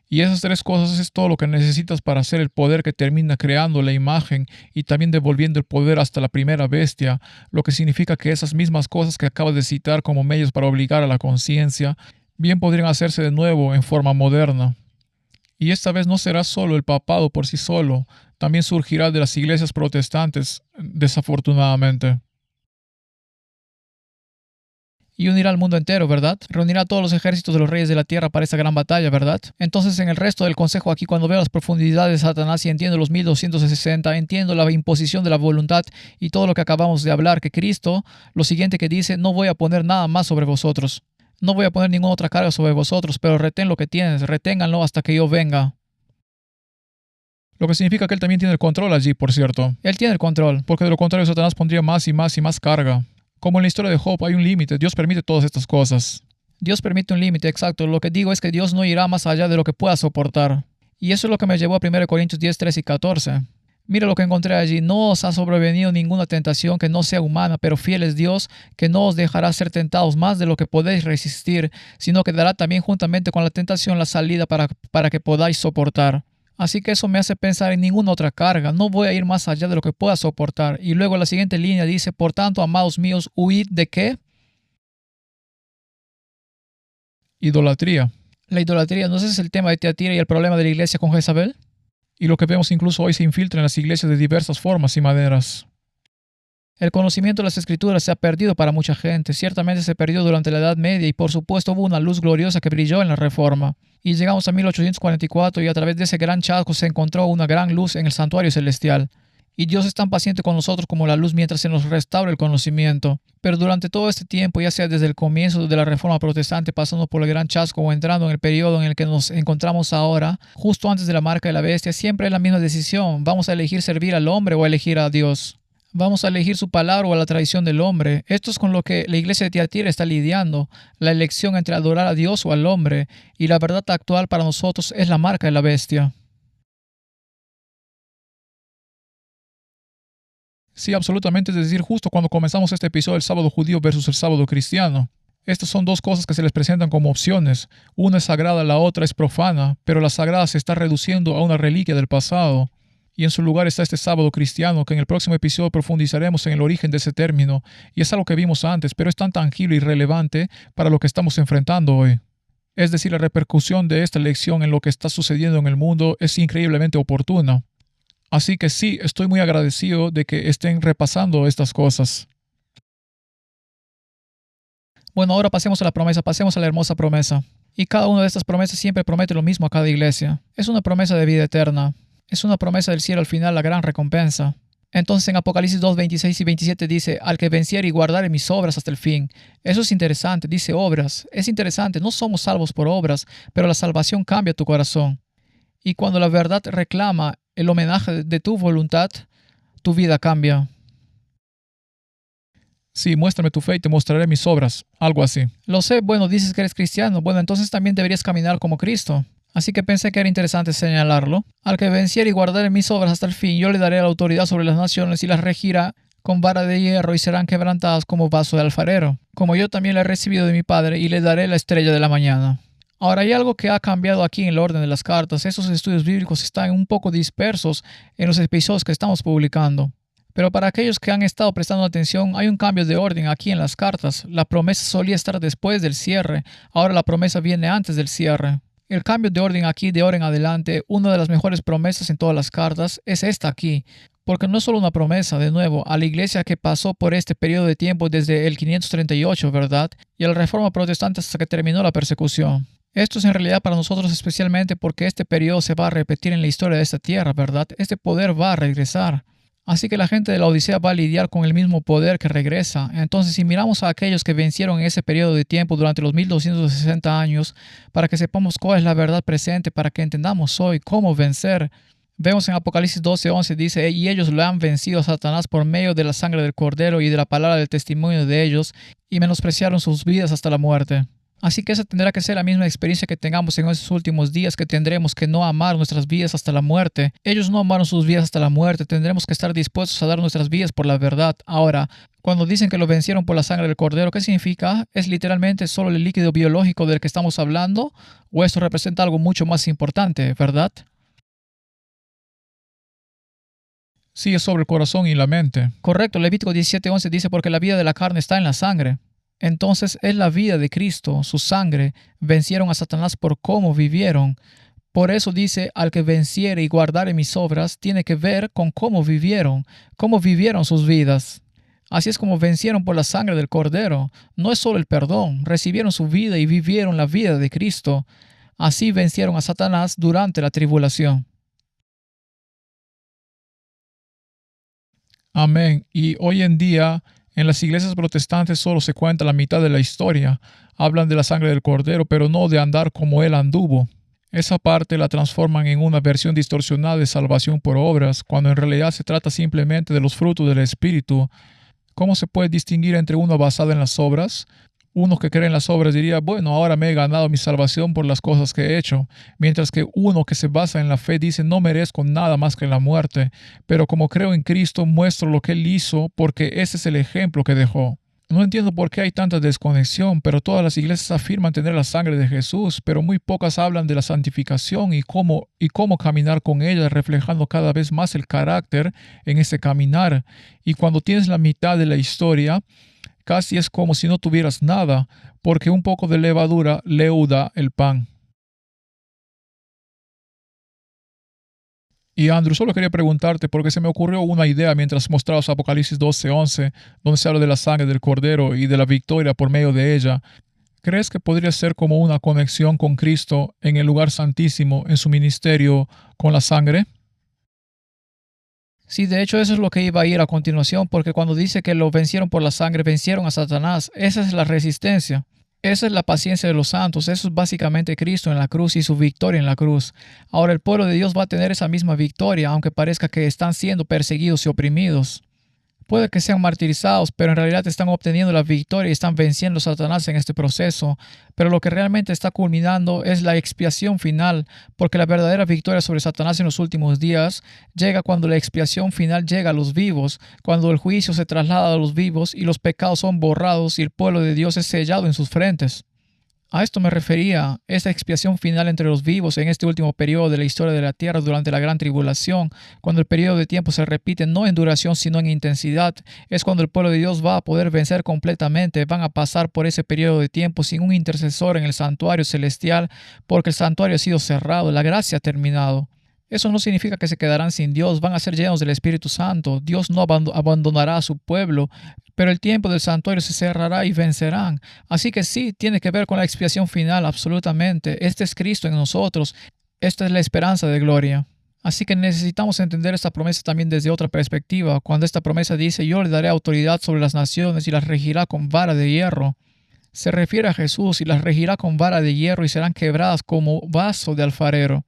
Y esas 3 cosas es todo lo que necesitas para hacer el poder que termina creando la imagen y también devolviendo el poder hasta la primera bestia, lo que significa que esas mismas cosas que acabas de citar como medios para obligar a la conciencia, bien podrían hacerse de nuevo en forma moderna. Y esta vez no será solo el papado por sí solo, también surgirá de las iglesias protestantes, desafortunadamente. Y unirá al mundo entero, ¿verdad? Reunirá a todos los ejércitos de los reyes de la tierra para esta gran batalla, ¿verdad? Entonces, en el resto del consejo aquí, cuando veo las profundidades de Satanás y entiendo los 1260, entiendo la imposición de la voluntad y todo lo que acabamos de hablar, que Cristo, lo siguiente que dice, no voy a poner nada más sobre vosotros. No voy a poner ninguna otra carga sobre vosotros, pero retén lo que tienes, reténganlo hasta que yo venga. Lo que significa que él también tiene el control allí, por cierto. Él tiene el control, porque de lo contrario Satanás pondría más y más y más carga. Como en la historia de Job hay un límite, Dios permite todas estas cosas. Dios permite un límite, exacto. Lo que digo es que Dios no irá más allá de lo que pueda soportar. Y eso es lo que me llevó a 1 Corintios 10, 13 y 14. Mira lo que encontré allí. No os ha sobrevenido ninguna tentación que no sea humana, pero fiel es Dios, que no os dejará ser tentados más de lo que podéis resistir, sino que dará también juntamente con la tentación la salida para que podáis soportar. Así que eso me hace pensar en ninguna otra carga. No voy a ir más allá de lo que pueda soportar. Y luego la siguiente línea dice, por tanto, amados míos, huid ¿de qué? Idolatría. La idolatría, ¿no ese es el tema de Tiatira y el problema de la iglesia con Jezabel? Y lo que vemos incluso hoy se infiltra en las iglesias de diversas formas y maneras. El conocimiento de las escrituras se ha perdido para mucha gente. Ciertamente se perdió durante la Edad Media y por supuesto hubo una luz gloriosa que brilló en la Reforma. Y llegamos a 1844 y a través de ese gran chasco se encontró una gran luz en el santuario celestial. Y Dios es tan paciente con nosotros como la luz mientras se nos restaura el conocimiento. Pero durante todo este tiempo, ya sea desde el comienzo de la Reforma Protestante, pasando por el gran chasco o entrando en el periodo en el que nos encontramos ahora, justo antes de la marca de la bestia, siempre es la misma decisión. ¿Vamos a elegir servir al hombre o a elegir a Dios? Vamos a elegir su palabra o a la tradición del hombre. Esto es con lo que la iglesia de Tiatira está lidiando. La elección entre adorar a Dios o al hombre. Y la verdad actual para nosotros es la marca de la bestia. Sí, absolutamente. Es decir, justo cuando comenzamos este episodio del sábado judío versus el sábado cristiano. Estas son dos cosas que se les presentan como opciones. Una es sagrada, la otra es profana, pero la sagrada se está reduciendo a una reliquia del pasado. Y en su lugar está este sábado cristiano, que en el próximo episodio profundizaremos en el origen de ese término, y es algo que vimos antes, pero es tan tangible y relevante para lo que estamos enfrentando hoy. Es decir, la repercusión de esta lección en lo que está sucediendo en el mundo es increíblemente oportuna. Así que sí, estoy muy agradecido de que estén repasando estas cosas. Bueno, ahora pasemos a la promesa, pasemos a la hermosa promesa. Y cada una de estas promesas siempre promete lo mismo a cada iglesia. Es una promesa de vida eterna. Es una promesa del cielo al final, la gran recompensa. Entonces en Apocalipsis 2, 26 y 27 dice, al que venciere y guardare mis obras hasta el fin. Eso es interesante, dice obras. Es interesante, no somos salvos por obras, pero la salvación cambia tu corazón. Y cuando la verdad reclama el homenaje de tu voluntad, tu vida cambia. Sí, muéstrame tu fe y te mostraré mis obras. Algo así. Lo sé, bueno, dices que eres cristiano. Bueno, entonces también deberías caminar como Cristo. Así que pensé que era interesante señalarlo. Al que venciere y guardare mis obras hasta el fin, yo le daré la autoridad sobre las naciones y las regirá con vara de hierro y serán quebrantadas como vaso de alfarero, como yo también la he recibido de mi Padre y le daré la estrella de la mañana. Ahora hay algo que ha cambiado aquí en el orden de las cartas. Esos estudios bíblicos están un poco dispersos en los episodios que estamos publicando. Pero para aquellos que han estado prestando atención, hay un cambio de orden aquí en las cartas. La promesa solía estar después del cierre, ahora la promesa viene antes del cierre. El cambio de orden aquí, de ahora en adelante, una de las mejores promesas en todas las cartas es esta aquí. Porque no es solo una promesa, de nuevo, a la iglesia que pasó por este periodo de tiempo desde el 538, ¿verdad? Y a la Reforma Protestante hasta que terminó la persecución. Esto es en realidad para nosotros especialmente porque este periodo se va a repetir en la historia de esta tierra, ¿verdad? Este poder va a regresar. Así que la gente de la Odisea va a lidiar con el mismo poder que regresa. Entonces, si miramos a aquellos que vencieron en ese periodo de tiempo durante los 1260 años, para que sepamos cuál es la verdad presente, para que entendamos hoy cómo vencer, vemos en Apocalipsis 12:11 dice, y ellos lo han vencido a Satanás por medio de la sangre del Cordero y de la palabra del testimonio de ellos, y menospreciaron sus vidas hasta la muerte. Así que esa tendrá que ser la misma experiencia que tengamos en esos últimos días, que tendremos que no amar nuestras vidas hasta la muerte. Ellos no amaron sus vidas hasta la muerte, tendremos que estar dispuestos a dar nuestras vidas por la verdad. Ahora, cuando dicen que lo vencieron por la sangre del Cordero, ¿qué significa? ¿Es literalmente solo el líquido biológico del que estamos hablando? ¿O esto representa algo mucho más importante, verdad? Sí, es sobre el corazón y la mente. Correcto, Levítico 17:11 dice, porque la vida de la carne está en la sangre. Entonces es la vida de Cristo, su sangre, vencieron a Satanás por cómo vivieron. Por eso dice, al que venciere y guardare mis obras, tiene que ver con cómo vivieron sus vidas. Así es como vencieron por la sangre del Cordero. No es solo el perdón, recibieron su vida y vivieron la vida de Cristo. Así vencieron a Satanás durante la tribulación. Amén. Y hoy en día, en las iglesias protestantes solo se cuenta la mitad de la historia. Hablan de la sangre del Cordero, pero no de andar como Él anduvo. Esa parte la transforman en una versión distorsionada de salvación por obras, cuando en realidad se trata simplemente de los frutos del Espíritu. ¿Cómo se puede distinguir entre uno basado en las obras? Uno que cree en las obras diría, bueno, ahora me he ganado mi salvación por las cosas que he hecho, mientras que uno que se basa en la fe dice, no merezco nada más que la muerte, pero como creo en Cristo muestro lo que Él hizo porque ese es el ejemplo que dejó. No entiendo por qué hay tanta desconexión, pero todas las iglesias afirman tener la sangre de Jesús, pero muy pocas hablan de la santificación y cómo caminar con ella, reflejando cada vez más el carácter en ese caminar. Y cuando tienes la mitad de la historia, casi es como si no tuvieras nada, porque un poco de levadura leuda el pan. Y Andrew, solo quería preguntarte porque se me ocurrió una idea mientras mostrabas Apocalipsis 12:11, donde se habla de la sangre del Cordero y de la victoria por medio de ella. ¿Crees que podría ser como una conexión con Cristo en el lugar santísimo, en su ministerio con la sangre? Sí, de hecho eso es lo que iba a ir a continuación, porque cuando dice que lo vencieron por la sangre, vencieron a Satanás. Esa es la resistencia. Esa es la paciencia de los santos. Eso es básicamente Cristo en la cruz y su victoria en la cruz. Ahora el pueblo de Dios va a tener esa misma victoria, aunque parezca que están siendo perseguidos y oprimidos. Puede que sean martirizados, pero en realidad están obteniendo la victoria y están venciendo a Satanás en este proceso. Pero lo que realmente está culminando es la expiación final, porque la verdadera victoria sobre Satanás en los últimos días llega cuando la expiación final llega a los vivos, cuando el juicio se traslada a los vivos y los pecados son borrados y el pueblo de Dios es sellado en sus frentes. A esto me refería, esta expiación final entre los vivos en este último periodo de la historia de la tierra durante la gran tribulación, cuando el periodo de tiempo se repite no en duración sino en intensidad, es cuando el pueblo de Dios va a poder vencer completamente, van a pasar por ese periodo de tiempo sin un intercesor en el santuario celestial, porque el santuario ha sido cerrado, la gracia ha terminado. Eso no significa que se quedarán sin Dios, van a ser llenos del Espíritu Santo. Dios no abandonará a su pueblo, pero el tiempo del santuario se cerrará y vencerán. Así que sí, tiene que ver con la expiación final, absolutamente. Este es Cristo en nosotros. Esta es la esperanza de gloria. Así que necesitamos entender esta promesa también desde otra perspectiva. Cuando esta promesa dice, yo le daré autoridad sobre las naciones y las regirá con vara de hierro, se refiere a Jesús y las regirá con vara de hierro y serán quebradas como vaso de alfarero.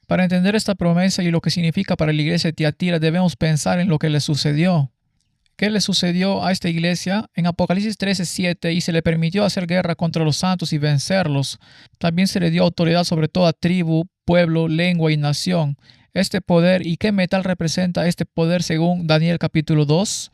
Para entender esta promesa y lo que significa para la iglesia de Tiatira, debemos pensar en lo que le sucedió. ¿Qué le sucedió a esta iglesia? En Apocalipsis 13:7, y se le permitió hacer guerra contra los santos y vencerlos. También se le dio autoridad sobre toda tribu, pueblo, lengua y nación. Este poder, ¿y qué metal representa este poder según Daniel capítulo 2?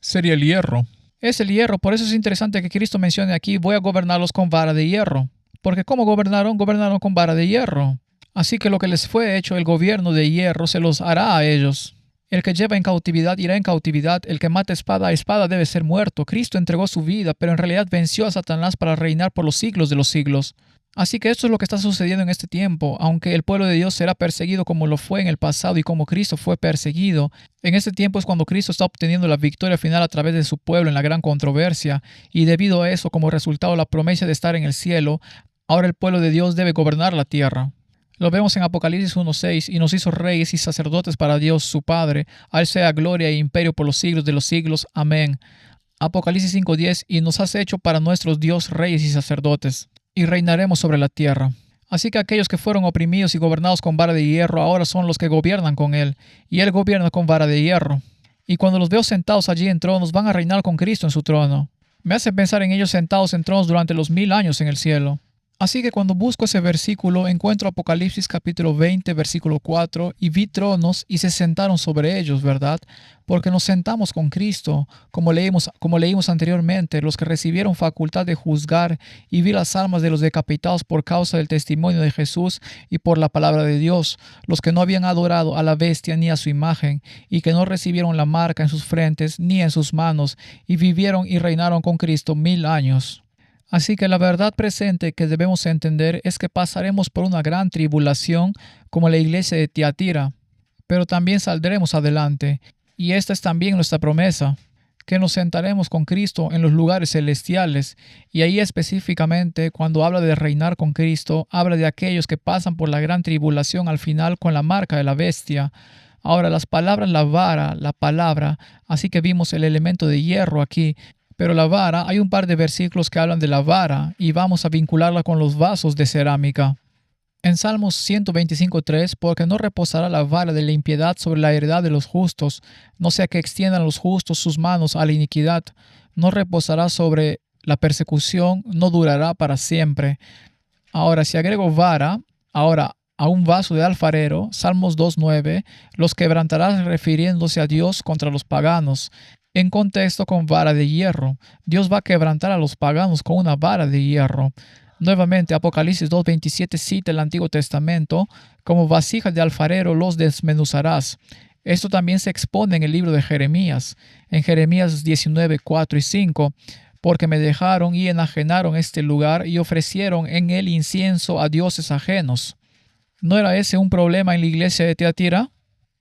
Sería el hierro. Es el hierro, por eso es interesante que Cristo mencione aquí, voy a gobernarlos con vara de hierro. Porque ¿cómo gobernaron? Gobernaron con vara de hierro. Así que lo que les fue hecho el gobierno de hierro se los hará a ellos. El que lleva en cautividad irá en cautividad, el que mata espada a espada debe ser muerto. Cristo entregó su vida, pero en realidad venció a Satanás para reinar por los siglos de los siglos. Así que esto es lo que está sucediendo en este tiempo. Aunque el pueblo de Dios será perseguido como lo fue en el pasado y como Cristo fue perseguido, en este tiempo es cuando Cristo está obteniendo la victoria final a través de su pueblo en la gran controversia, y debido a eso, como resultado de la promesa de estar en el cielo, ahora el pueblo de Dios debe gobernar la tierra. Lo vemos en Apocalipsis 1:6, y nos hizo reyes y sacerdotes para Dios su Padre. A él sea gloria e imperio por los siglos de los siglos. Amén. Apocalipsis 5:10, y nos has hecho para nuestros Dios reyes y sacerdotes, y reinaremos sobre la tierra. Así que aquellos que fueron oprimidos y gobernados con vara de hierro ahora son los que gobiernan con él, y él gobierna con vara de hierro. Y cuando los veo sentados allí en tronos, van a reinar con Cristo en su trono. Me hace pensar en ellos sentados en tronos durante los 1000 años en el cielo. Así que cuando busco ese versículo, encuentro Apocalipsis capítulo 20, versículo 4, y vi tronos y se sentaron sobre ellos, ¿verdad? Porque nos sentamos con Cristo, como leímos anteriormente, los que recibieron facultad de juzgar, y vi las almas de los decapitados por causa del testimonio de Jesús y por la palabra de Dios, los que no habían adorado a la bestia ni a su imagen, y que no recibieron la marca en sus frentes ni en sus manos, y vivieron y reinaron con Cristo 1000 años. Así que la verdad presente que debemos entender es que pasaremos por una gran tribulación como la iglesia de Tiatira, pero también saldremos adelante. Y esta es también nuestra promesa, que nos sentaremos con Cristo en los lugares celestiales. Y ahí específicamente, cuando habla de reinar con Cristo, habla de aquellos que pasan por la gran tribulación al final con la marca de la bestia. Ahora, las palabras, la vara, la palabra, así que vimos el elemento de hierro aquí. Pero la vara, hay un par de versículos que hablan de la vara y vamos a vincularla con los vasos de cerámica. En Salmos 125:3, porque no reposará la vara de la impiedad sobre la heredad de los justos, no sea que extiendan los justos sus manos a la iniquidad, no reposará sobre la persecución, no durará para siempre. Ahora, si agrego vara, ahora a un vaso de alfarero, Salmos 2:9, los quebrantarás refiriéndose a Dios contra los paganos. En contexto con vara de hierro, Dios va a quebrantar a los paganos con una vara de hierro. Nuevamente, Apocalipsis 2:27 cita el Antiguo Testamento, como vasijas de alfarero los desmenuzarás. Esto también se expone en el libro de Jeremías, en Jeremías 19:4 y 5, porque me dejaron y enajenaron este lugar y ofrecieron en él incienso a dioses ajenos. ¿No era ese un problema en la iglesia de Tiatira?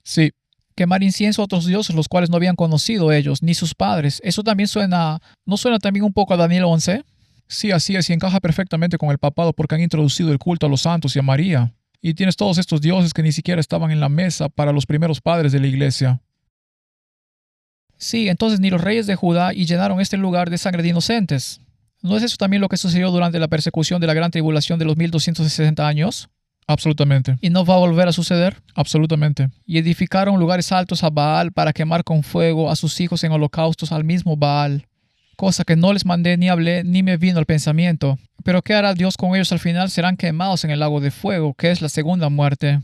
Sí. Quemar incienso a otros dioses, los cuales no habían conocido ellos, ni sus padres. Eso también ¿no suena también un poco a Daniel 11? Sí, así es, y encaja perfectamente con el papado porque han introducido el culto a los santos y a María. Y tienes todos estos dioses que ni siquiera estaban en la mesa para los primeros padres de la iglesia. Sí, entonces ni los reyes de Judá y llenaron este lugar de sangre de inocentes. ¿No es eso también lo que sucedió durante la persecución de la gran tribulación de los 1260 años? Absolutamente.
¿Y no va a volver a suceder?
Absolutamente.
Y edificaron lugares altos a Baal para quemar con fuego a sus hijos en holocaustos al mismo Baal. Cosa que no les mandé ni hablé ni me vino al pensamiento. Pero ¿qué hará Dios con ellos al final? Serán quemados en el lago de fuego, que es la segunda muerte.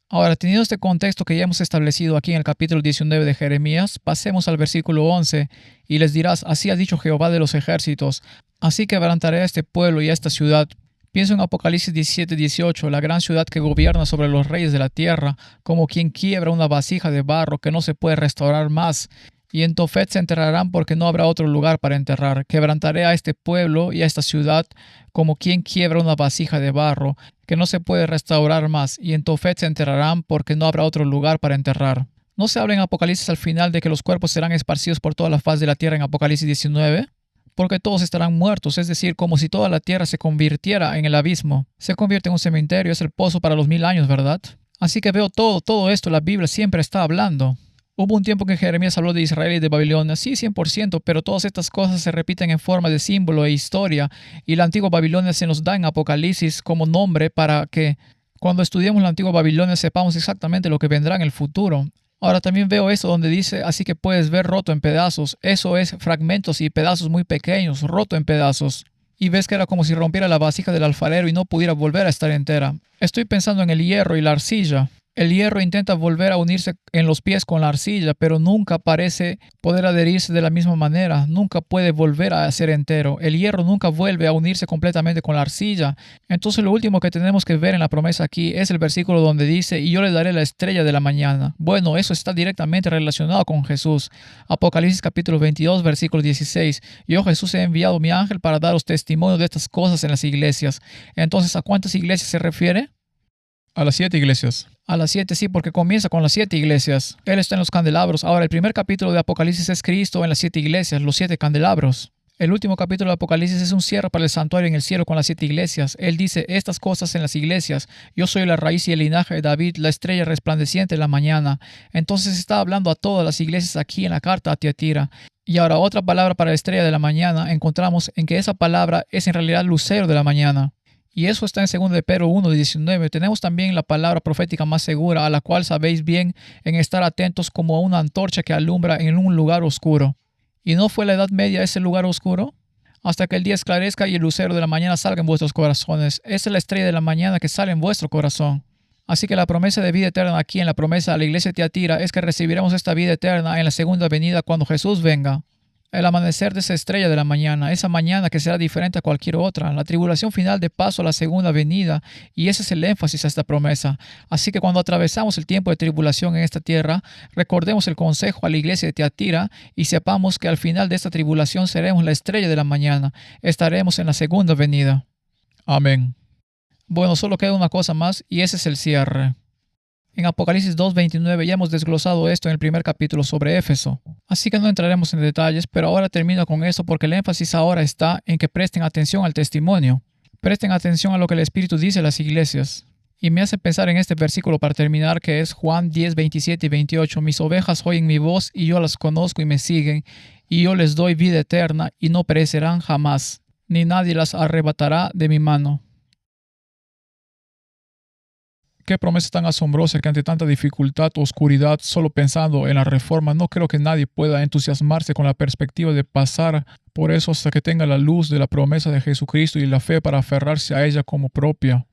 Ahora, teniendo este contexto que ya hemos establecido aquí en el capítulo 19 de Jeremías, pasemos al versículo 11, y les dirás, así ha dicho Jehová de los ejércitos, así quebrantaré a este pueblo y a esta ciudad. Pienso en Apocalipsis 17-18, la gran ciudad que gobierna sobre los reyes de la tierra, como quien quiebra una vasija de barro que no se puede restaurar más. Y en Tofet se enterrarán porque no habrá otro lugar para enterrar. Quebrantaré a este pueblo y a esta ciudad como quien quiebra una vasija de barro que no se puede restaurar más. Y en Tofet se enterrarán porque no habrá otro lugar para enterrar. ¿No se habla en Apocalipsis al final de que los cuerpos serán esparcidos por toda la faz de la tierra en Apocalipsis 19? Porque todos estarán muertos, es decir, como si toda la tierra se convirtiera en el abismo. Se convierte en un cementerio, es el pozo para los 1000 años, ¿verdad? Así que veo todo esto, la Biblia siempre está hablando. Hubo un tiempo que Jeremías habló de Israel y de Babilonia, sí, 100%, pero todas estas cosas se repiten en forma de símbolo e historia, y la antigua Babilonia se nos da en Apocalipsis como nombre para que cuando estudiemos la antigua Babilonia sepamos exactamente lo que vendrá en el futuro. Ahora también veo eso donde dice, así que puedes ver roto en pedazos. Eso es fragmentos y pedazos muy pequeños, roto en pedazos. Y ves que era como si rompiera la vasija del alfarero y no pudiera volver a estar entera. Estoy pensando en el hierro y la arcilla. El hierro intenta volver a unirse en los pies con la arcilla, pero nunca parece poder adherirse de la misma manera. Nunca puede volver a ser entero. El hierro nunca vuelve a unirse completamente con la arcilla. Entonces lo último que tenemos que ver en la promesa aquí es el versículo donde dice, y yo le daré la estrella de la mañana. Bueno, eso está directamente relacionado con Jesús. Apocalipsis capítulo 22, versículo 16. Yo, Jesús, he enviado mi ángel para daros testimonio de estas cosas en las iglesias. Entonces, ¿a cuántas iglesias se refiere?
A las 7 iglesias.
A las 7, sí, porque comienza con las 7 iglesias. Él está en los candelabros. Ahora, el primer capítulo de Apocalipsis es Cristo en las 7 iglesias, los 7 candelabros. El último capítulo de Apocalipsis es un cierre para el santuario en el cielo con las 7 iglesias. Él dice estas cosas en las iglesias. Yo soy la raíz y el linaje de David, la estrella resplandeciente de la mañana. Entonces está hablando a todas las iglesias aquí en la carta a Tiatira. Y ahora otra palabra para la estrella de la mañana encontramos en que esa palabra es en realidad lucero de la mañana. Y eso está en 2 de Pedro 1:19. Tenemos también la palabra profética más segura, a la cual sabéis bien en estar atentos como a una antorcha que alumbra en un lugar oscuro. ¿Y no fue la Edad Media ese lugar oscuro? Hasta que el día esclarezca y el lucero de la mañana salga en vuestros corazones. Esa es la estrella de la mañana que sale en vuestro corazón. Así que la promesa de vida eterna aquí en la promesa a la iglesia de Tiatira es que recibiremos esta vida eterna en la segunda venida cuando Jesús venga. El amanecer de esa estrella de la mañana, esa mañana que será diferente a cualquier otra, la tribulación final de paso a la segunda venida, y ese es el énfasis a esta promesa. Así que cuando atravesamos el tiempo de tribulación en esta tierra, recordemos el consejo a la iglesia de Tiatira y sepamos que al final de esta tribulación seremos la estrella de la mañana, estaremos en la segunda venida.
Amén.
Bueno, solo queda una cosa más y ese es el cierre. En Apocalipsis 2:29 ya hemos desglosado esto en el primer capítulo sobre Éfeso. Así que no entraremos en detalles, pero ahora termino con esto porque el énfasis ahora está en que presten atención al testimonio. Presten atención a lo que el Espíritu dice a las iglesias. Y me hace pensar en este versículo para terminar que es Juan 10:27 y 28. Mis ovejas oyen mi voz y yo las conozco y me siguen, y yo les doy vida eterna y no perecerán jamás, ni nadie las arrebatará de mi mano.
Qué promesa tan asombrosa que ante tanta dificultad o oscuridad, solo pensando en la reforma, no creo que nadie pueda entusiasmarse con la perspectiva de pasar por eso hasta que tenga la luz de la promesa de Jesucristo y la fe para aferrarse a ella como propia.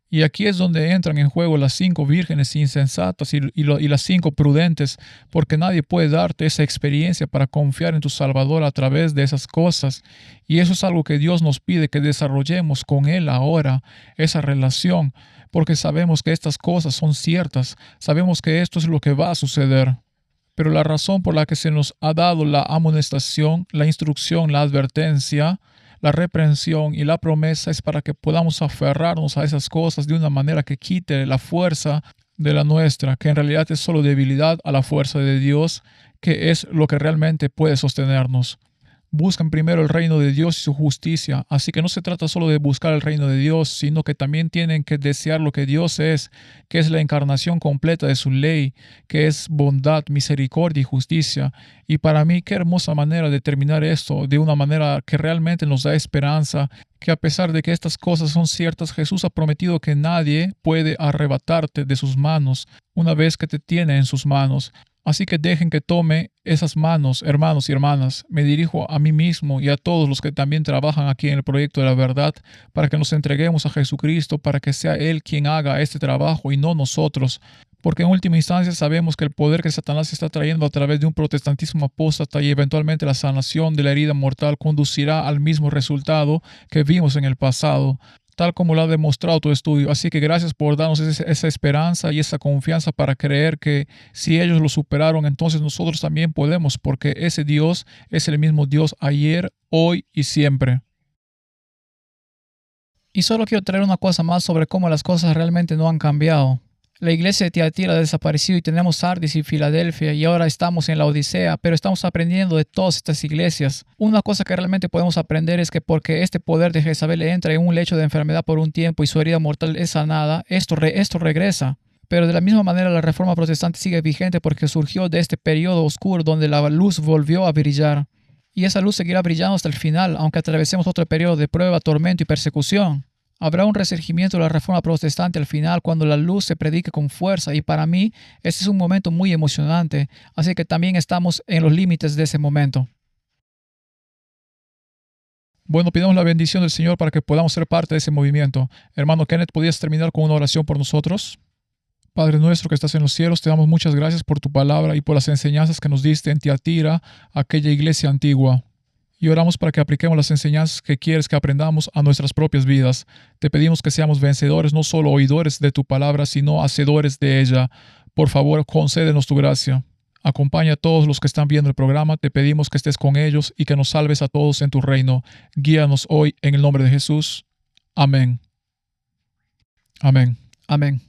Y aquí es donde entran en juego las 5 vírgenes insensatas y las 5 prudentes, porque nadie puede darte esa experiencia para confiar en tu Salvador a través de esas cosas. Y eso es algo que Dios nos pide que desarrollemos con Él ahora, esa relación, porque sabemos que estas cosas son ciertas, sabemos que esto es lo que va a suceder. Pero la razón por la que se nos ha dado la amonestación, la instrucción, la advertencia, la reprensión y la promesa es para que podamos aferrarnos a esas cosas de una manera que quite la fuerza de la nuestra, que en realidad es solo debilidad a la fuerza de Dios, que es lo que realmente puede sostenernos. Buscan primero el reino de Dios y su justicia. Así que no se trata solo de buscar el reino de Dios, sino que también tienen que desear lo que Dios es, que es la encarnación completa de su ley, que es bondad, misericordia y justicia. Y para mí, qué hermosa manera de terminar esto, de una manera que realmente nos da esperanza, que a pesar de que estas cosas son ciertas, Jesús ha prometido que nadie puede arrebatarte de sus manos una vez que te tiene en sus manos. Así que dejen que tome esas manos, hermanos y hermanas. Me dirijo a mí mismo y a todos los que también trabajan aquí en el proyecto de la verdad, para que nos entreguemos a Jesucristo, para que sea Él quien haga este trabajo y no nosotros. Porque en última instancia sabemos que el poder que Satanás está trayendo a través de un protestantismo apóstata y eventualmente la sanación de la herida mortal conducirá al mismo resultado que vimos en el pasado, tal como lo ha demostrado tu estudio. Así que gracias por darnos esa esperanza y esa confianza para creer que si ellos lo superaron, entonces nosotros también podemos, porque ese Dios es el mismo Dios ayer, hoy y siempre.
Y solo quiero traer una cosa más sobre cómo las cosas realmente no han cambiado. La iglesia de Tiatira ha desaparecido y tenemos Sardis y Filadelfia y ahora estamos en la Odisea, pero estamos aprendiendo de todas estas iglesias. Una cosa que realmente podemos aprender es que porque este poder de Jezabel entra en un lecho de enfermedad por un tiempo y su herida mortal es sanada, esto regresa. Pero de la misma manera la reforma protestante sigue vigente porque surgió de este periodo oscuro donde la luz volvió a brillar. Y esa luz seguirá brillando hasta el final, aunque atravesemos otro periodo de prueba, tormento y persecución. Habrá un resurgimiento de la reforma protestante al final cuando la luz se predique con fuerza y para mí este es un momento muy emocionante, así que también estamos en los límites de ese momento.
Bueno, pidamos la bendición del Señor para que podamos ser parte de ese movimiento. Hermano Kenneth, ¿podías terminar con una oración por nosotros? Padre nuestro que estás en los cielos, te damos muchas gracias por tu palabra y por las enseñanzas que nos diste en Tiatira, aquella iglesia antigua. Y oramos para que apliquemos las enseñanzas que quieres que aprendamos a nuestras propias vidas. Te pedimos que seamos vencedores, no solo oidores de tu palabra, sino hacedores de ella. Por favor, concédenos tu gracia. Acompaña a todos los que están viendo el programa. Te pedimos que estés con ellos y que nos salves a todos en tu reino. Guíanos hoy en el nombre de Jesús. Amén. Amén.
Amén.